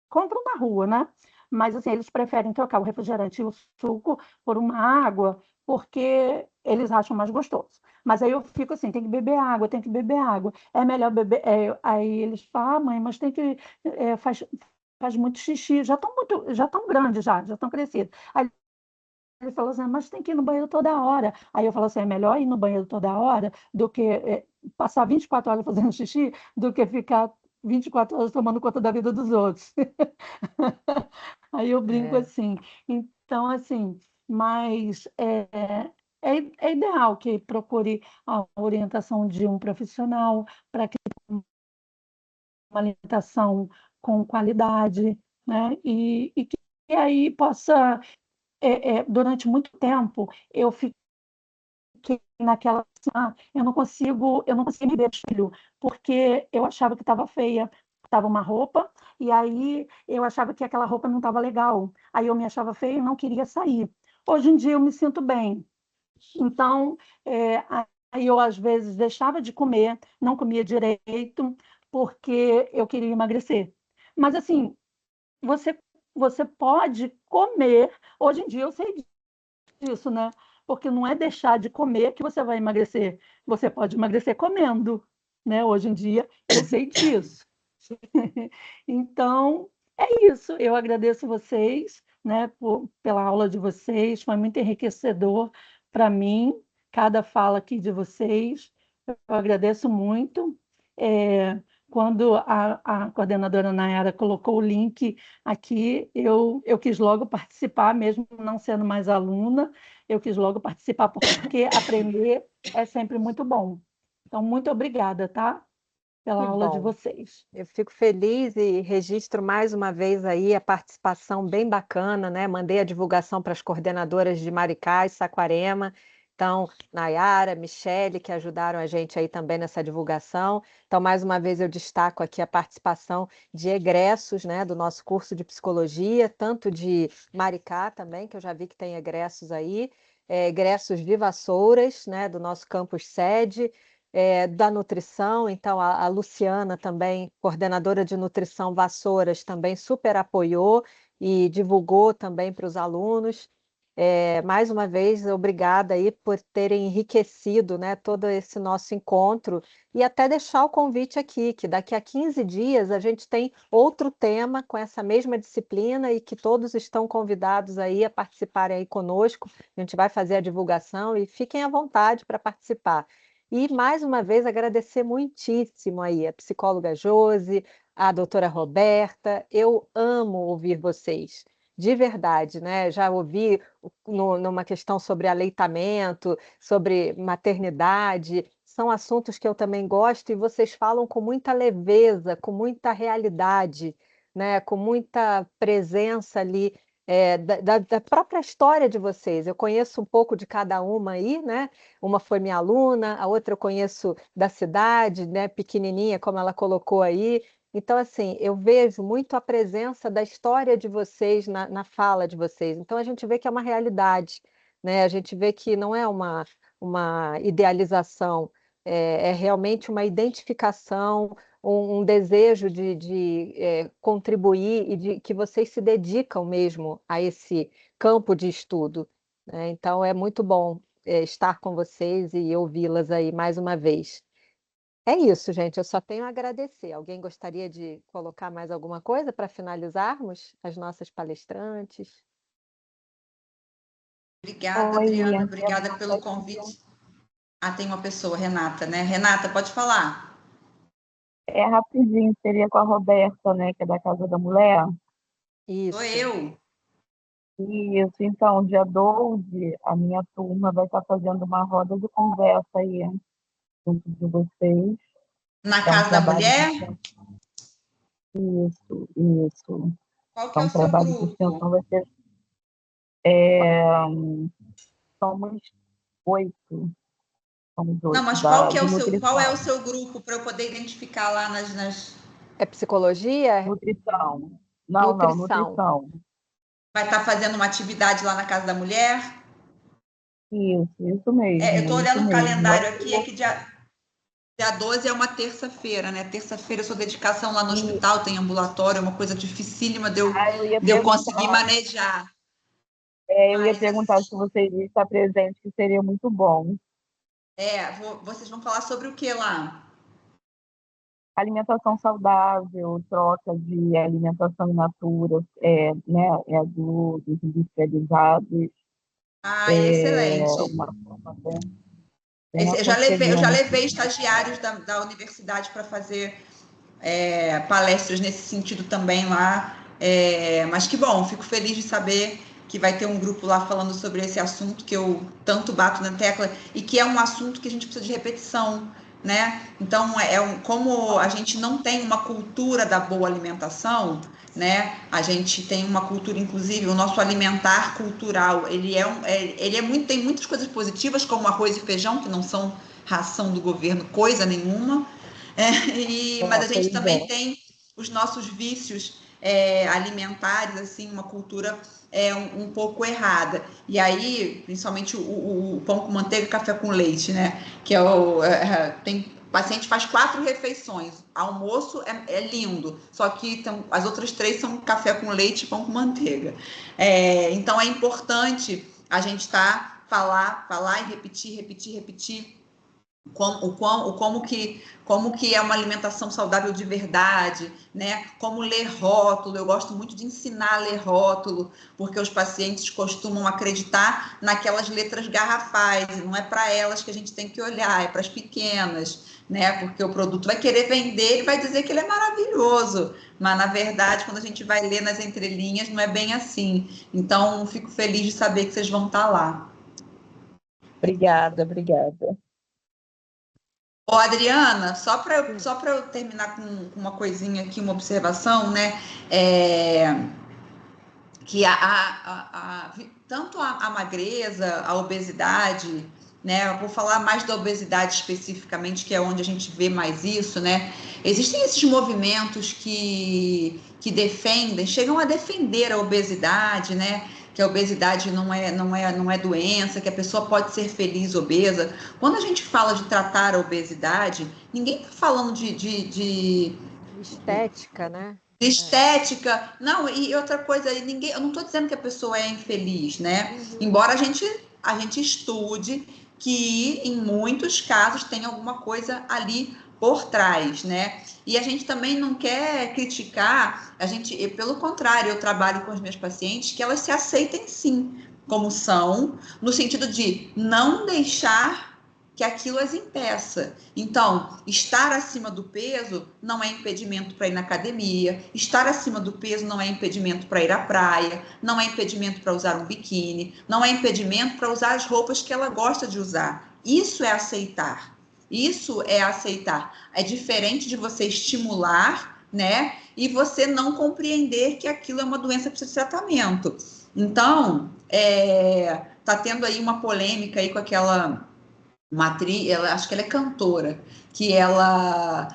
compram na rua, né? Mas assim, eles preferem trocar o refrigerante e o suco por uma água, porque eles acham mais gostoso. Mas aí eu fico assim, tem que beber água, tem que beber água. É melhor beber. Aí eles falam, ah, mãe, mas tem que faz muito xixi, já estão grandes já estão crescidos. Aí ele falou assim, mas tem que ir no banheiro toda hora. Aí eu falo assim, é melhor ir no banheiro toda hora do que passar 24 horas fazendo xixi, do que ficar 24 horas tomando conta da vida dos outros. Aí eu brinco É, assim. Então, assim, mas é ideal que procure a orientação de um profissional para que uma alimentação com qualidade, né? E que aí possa, durante muito tempo, eu fiquei naquela, assim, eu não conseguia me ver filho, porque eu achava que estava feia, estava uma roupa, e aí eu achava que aquela roupa não estava legal. Aí eu me achava feia e não queria sair. Hoje em dia eu me sinto bem. Então, aí eu às vezes deixava de comer, não comia direito, porque eu queria emagrecer. Mas assim, você, você pode comer. Hoje em dia eu sei disso, né? Porque não é deixar de comer que você vai emagrecer. Você pode emagrecer comendo, né? Hoje em dia eu sei disso. Então, é isso. Eu agradeço vocês, né, pela aula de vocês. Foi muito enriquecedor para mim, cada fala aqui de vocês. Eu agradeço muito. É, quando a coordenadora Nayara colocou o link aqui, eu quis logo participar, mesmo não sendo mais aluna, eu quis logo participar, porque aprender é sempre muito bom. Então, muito obrigada, tá? Pela que aula de bom. vocês. Eu fico feliz e registro mais uma vez aí a participação bem bacana, né? Mandei a divulgação para as coordenadoras de Maricá e Saquarema. Então, Nayara, Michele, que ajudaram a gente aí também nessa divulgação. Então, mais uma vez eu destaco aqui a participação de egressos, né, do nosso curso de psicologia, tanto de Maricá também, que eu já vi que tem egressos aí, egressos de Vassouras, né, do nosso campus sede, da nutrição, então a Luciana também, coordenadora de nutrição Vassouras, também super apoiou e divulgou também para os alunos. Mais uma vez, obrigada aí por terem enriquecido, né, todo esse nosso encontro e até deixar o convite aqui, que daqui a 15 dias a gente tem outro tema com essa mesma disciplina e que todos estão convidados aí a participarem aí conosco. A gente vai fazer a divulgação e fiquem à vontade para participar. E, mais uma vez, agradecer muitíssimo aí a psicóloga Josi, a doutora Roberta. Eu amo ouvir vocês, de verdade, né? Já ouvi numa questão sobre aleitamento, sobre maternidade. São assuntos que eu também gosto e vocês falam com muita leveza, com muita realidade, né? Com muita presença ali da própria história de vocês. Eu conheço um pouco de cada uma aí, né? Uma foi minha aluna, a outra eu conheço da cidade, né? Pequenininha, como ela colocou aí. Então, assim, eu vejo muito a presença da história de vocês na fala de vocês. Então, a gente vê que é uma realidade, né? A gente vê que não é uma idealização, é realmente uma identificação, um desejo de contribuir e de que vocês se dedicam mesmo a esse campo de estudo, né? Então, é muito bom estar com vocês e ouvi-las aí mais uma vez. É isso, gente. Eu só tenho a agradecer. Alguém gostaria de colocar mais alguma coisa para finalizarmos as nossas palestrantes? Obrigada, Adriana. Obrigada pelo convite. Ah, tem uma pessoa, Renata, né? Renata, pode falar. É rapidinho, seria com a Roberta, né, que é da Casa da Mulher. Sou eu. Isso, então, dia 12, a minha turma vai estar fazendo uma roda de conversa aí, junto de vocês. Na Casa da Mulher? Isso. Qual que é o seu trabalho de grupo? extensão vai ser... somos 8. Não, mas qual é o seu grupo para eu poder identificar lá nas... É psicologia? Nutrição. Nutrição. Vai estar fazendo uma atividade lá na Casa da Mulher? Isso mesmo. Eu estou olhando o calendário aqui, é que dia 12 é uma terça-feira, né? Terça-feira eu sou dedicação lá no hospital, tem ambulatório, é uma coisa dificílima de eu conseguir manejar. Eu ia perguntar se você iria estar presente, que seria muito bom. Vocês vão falar sobre o que lá? Alimentação saudável, troca de alimentação in natura, né, dos industrializados. Excelente. Uma forma eu já levei estagiários da universidade para fazer palestras nesse sentido também lá. Mas que bom, fico feliz de saber que vai ter um grupo lá falando sobre esse assunto que eu tanto bato na tecla e que é um assunto que a gente precisa de repetição, né? Então, como a gente não tem uma cultura da boa alimentação, né? A gente tem uma cultura, inclusive, o nosso alimentar cultural, tem muitas coisas positivas, como arroz e feijão, que não são ração do governo, coisa nenhuma, mas a gente também tem os nossos vícios alimentares, assim, uma cultura um pouco errada. E aí, principalmente o pão com manteiga e café com leite, né? Que o paciente faz 4 refeições. Almoço é lindo, só que as outras 3 são café com leite e pão com manteiga. Então, é importante a gente falar e repetir como que é uma alimentação saudável de verdade, né? Como ler rótulo. Eu gosto muito de ensinar a ler rótulo, porque os pacientes costumam acreditar naquelas letras garrafais, e não é para elas que a gente tem que olhar, é para as pequenas, né? Porque o produto vai querer vender e vai dizer que ele é maravilhoso, mas na verdade, quando a gente vai ler nas entrelinhas, não é bem assim. Então, fico feliz de saber que vocês vão estar lá. Obrigada. Adriana, só para eu terminar com uma coisinha aqui, uma observação, né? Que tanto a magreza, a obesidade, né? Eu vou falar mais da obesidade especificamente, que é onde a gente vê mais isso, né? Existem esses movimentos que chegam a defender a obesidade, né? Que a obesidade não é doença, que a pessoa pode ser feliz obesa. Quando a gente fala de tratar a obesidade, ninguém está falando de estética, né? De estética. Não, e outra coisa, eu não estou dizendo que a pessoa é infeliz, né? Embora a gente estude que em muitos casos tem alguma coisa ali por trás, né? E a gente também não quer criticar, pelo contrário, eu trabalho com as minhas pacientes que elas se aceitem sim, como são, no sentido de não deixar que aquilo as impeça. Então, estar acima do peso não é impedimento para ir na academia, estar acima do peso não é impedimento para ir à praia, não é impedimento para usar um biquíni, não é impedimento para usar as roupas que ela gosta de usar. Isso é aceitar. É diferente de você estimular, né? E você não compreender que aquilo é uma doença que precisa de tratamento. Então, tá tendo aí uma polêmica aí com aquela atriz, acho que ela é cantora, que ela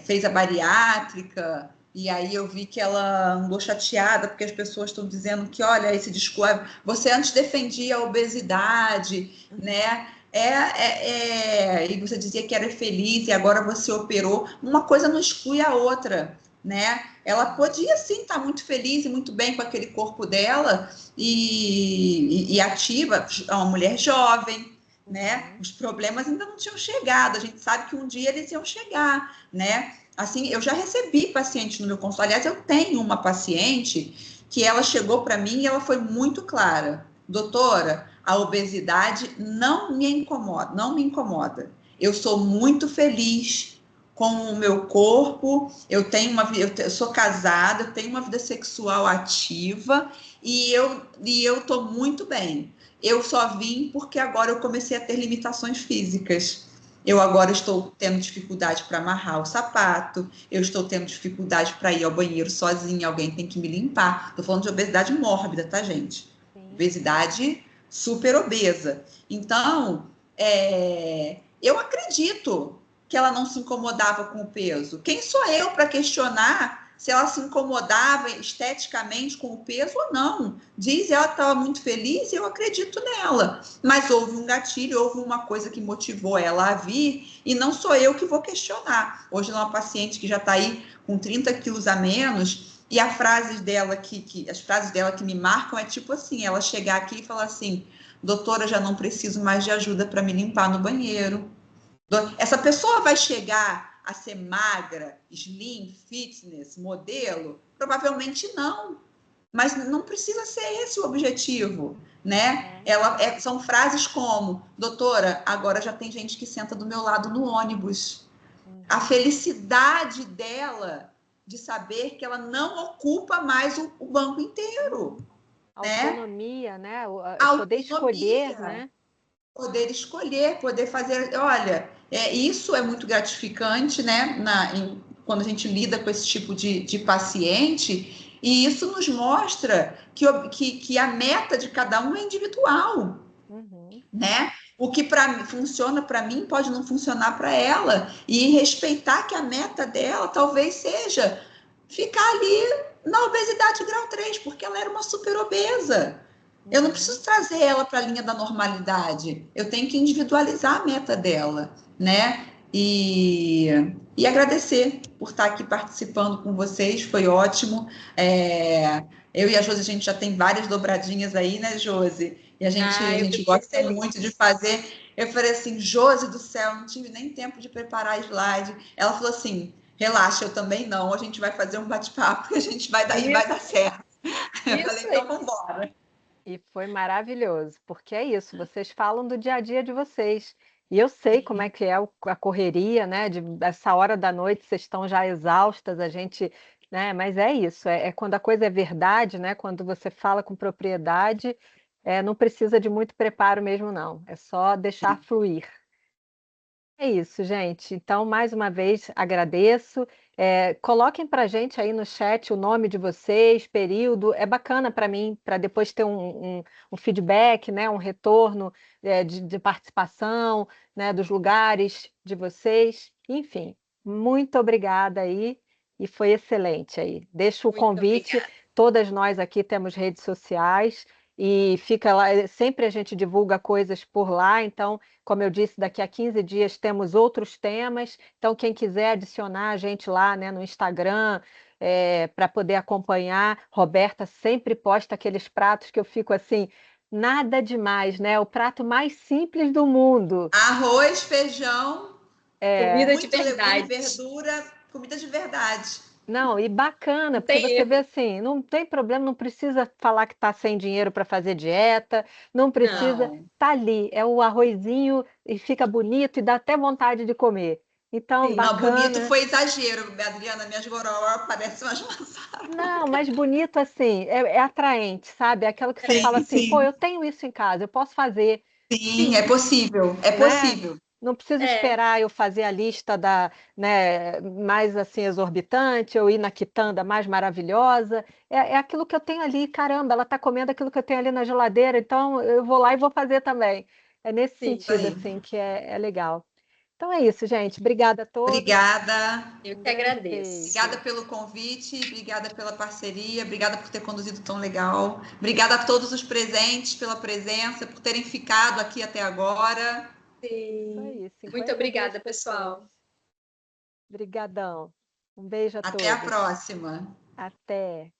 fez a bariátrica, e aí eu vi que ela andou chateada, porque as pessoas estão dizendo que, olha, esse discurso, você antes defendia a obesidade, né? E você dizia que era feliz e agora você operou. Uma coisa não exclui a outra, né? Ela podia sim estar muito feliz e muito bem com aquele corpo dela e ativa, uma mulher jovem, né? Os problemas ainda não tinham chegado. A gente sabe que um dia eles iam chegar, né? Assim, eu já recebi paciente no meu consultório. Aliás, eu tenho uma paciente que ela chegou para mim e ela foi muito clara. Doutora, a obesidade não me incomoda. Eu sou muito feliz com o meu corpo, eu sou casada, eu tenho uma vida sexual ativa e eu estou muito bem. Eu só vim porque agora eu comecei a ter limitações físicas. Eu agora estou tendo dificuldade para amarrar o sapato, eu estou tendo dificuldade para ir ao banheiro sozinha, alguém tem que me limpar. Estou falando de obesidade mórbida, tá, gente? Sim. Obesidade super obesa. Então, eu acredito que ela não se incomodava com o peso. Quem sou eu para questionar se ela se incomodava esteticamente com o peso ou não? Diz ela que estava muito feliz e eu acredito nela. Mas houve um gatilho, houve uma coisa que motivou ela a vir e não sou eu que vou questionar. Hoje ela é uma paciente que já está aí com 30 quilos a menos e as frases dela que me marcam é tipo assim, ela chegar aqui e falar assim, doutora, já não preciso mais de ajuda para me limpar no banheiro. Essa pessoa vai chegar a ser magra, slim, fitness, modelo? Provavelmente não. Mas não precisa ser esse o objetivo, né? São frases como, doutora, agora já tem gente que senta do meu lado no ônibus. A felicidade dela de saber que ela não ocupa mais o banco inteiro. Autonomia, né? Poder escolher, né? Poder escolher, poder fazer. Olha, isso é muito gratificante, né? Quando a gente lida com esse tipo de paciente, e isso nos mostra que a meta de cada um é individual, né? O que funciona para mim pode não funcionar para ela, e respeitar que a meta dela talvez seja ficar ali na obesidade grau 3, porque ela era uma super obesa. Eu não preciso trazer ela para a linha da normalidade. Eu tenho que individualizar a meta dela, né? E agradecer por estar aqui participando com vocês, foi ótimo. Eu e a Josi, a gente já tem várias dobradinhas aí, né, Josi? E a gente gosta muito de fazer. Eu falei assim, Josi do céu, não tive nem tempo de preparar slide. Ela falou assim, relaxa, eu também não, a gente vai fazer um bate-papo, a gente vai dar certo. Eu falei, então vamos embora. E foi maravilhoso, porque é isso, vocês falam do dia a dia de vocês. E eu sei como é que é a correria, né? Essa hora da noite vocês estão já exaustas, a gente, né? Mas é isso, é quando a coisa é verdade, né? Quando você fala com propriedade, não precisa de muito preparo mesmo, não. É só deixar fluir. É isso, gente. Então, mais uma vez, agradeço. Coloquem para a gente aí no chat o nome de vocês, período. É bacana para mim, para depois ter um feedback, né? Um retorno de participação, né? Dos lugares de vocês. Enfim, muito obrigada aí. E foi excelente aí. Deixo o convite. Obrigada. Todas nós aqui temos redes sociais. E fica lá, sempre a gente divulga coisas por lá, então, como eu disse, daqui a 15 dias temos outros temas, então quem quiser adicionar a gente lá, né, no Instagram, para poder acompanhar, Roberta sempre posta aqueles pratos que eu fico assim, nada demais, né? O prato mais simples do mundo. Arroz, feijão, comida de muito verdade. legume, verdura, comida de verdade. Não, e bacana, porque você vê assim, não tem problema, não precisa falar que está sem dinheiro para fazer dieta, não precisa, tá ali, é o arrozinho e fica bonito e dá até vontade de comer. Então, Sim, não, bonito bacana. foi exagero, Adriana, minhas goró parecem umas maçãs. Não, mas bonito assim, é atraente, sabe? É aquilo que você fala assim, pô, eu tenho isso em casa, eu posso fazer. Sim, é possível, é Né? possível. Não precisa esperar eu fazer a lista né, mais assim exorbitante, ou ir na quitanda mais maravilhosa. É aquilo que eu tenho ali, caramba, ela está comendo aquilo que eu tenho ali na geladeira, então eu vou lá e vou fazer também. É nesse sentido assim que é legal. Então é isso, gente. Obrigada a todos. Obrigada. Eu que agradeço. Obrigada pelo convite, obrigada pela parceria, obrigada por ter conduzido tão legal. Obrigada a todos os presentes pela presença, por terem ficado aqui até agora. Isso aí, Muito 52 obrigada, pessoas. pessoal. Obrigadão. Um beijo a Até a todos. próxima. Até.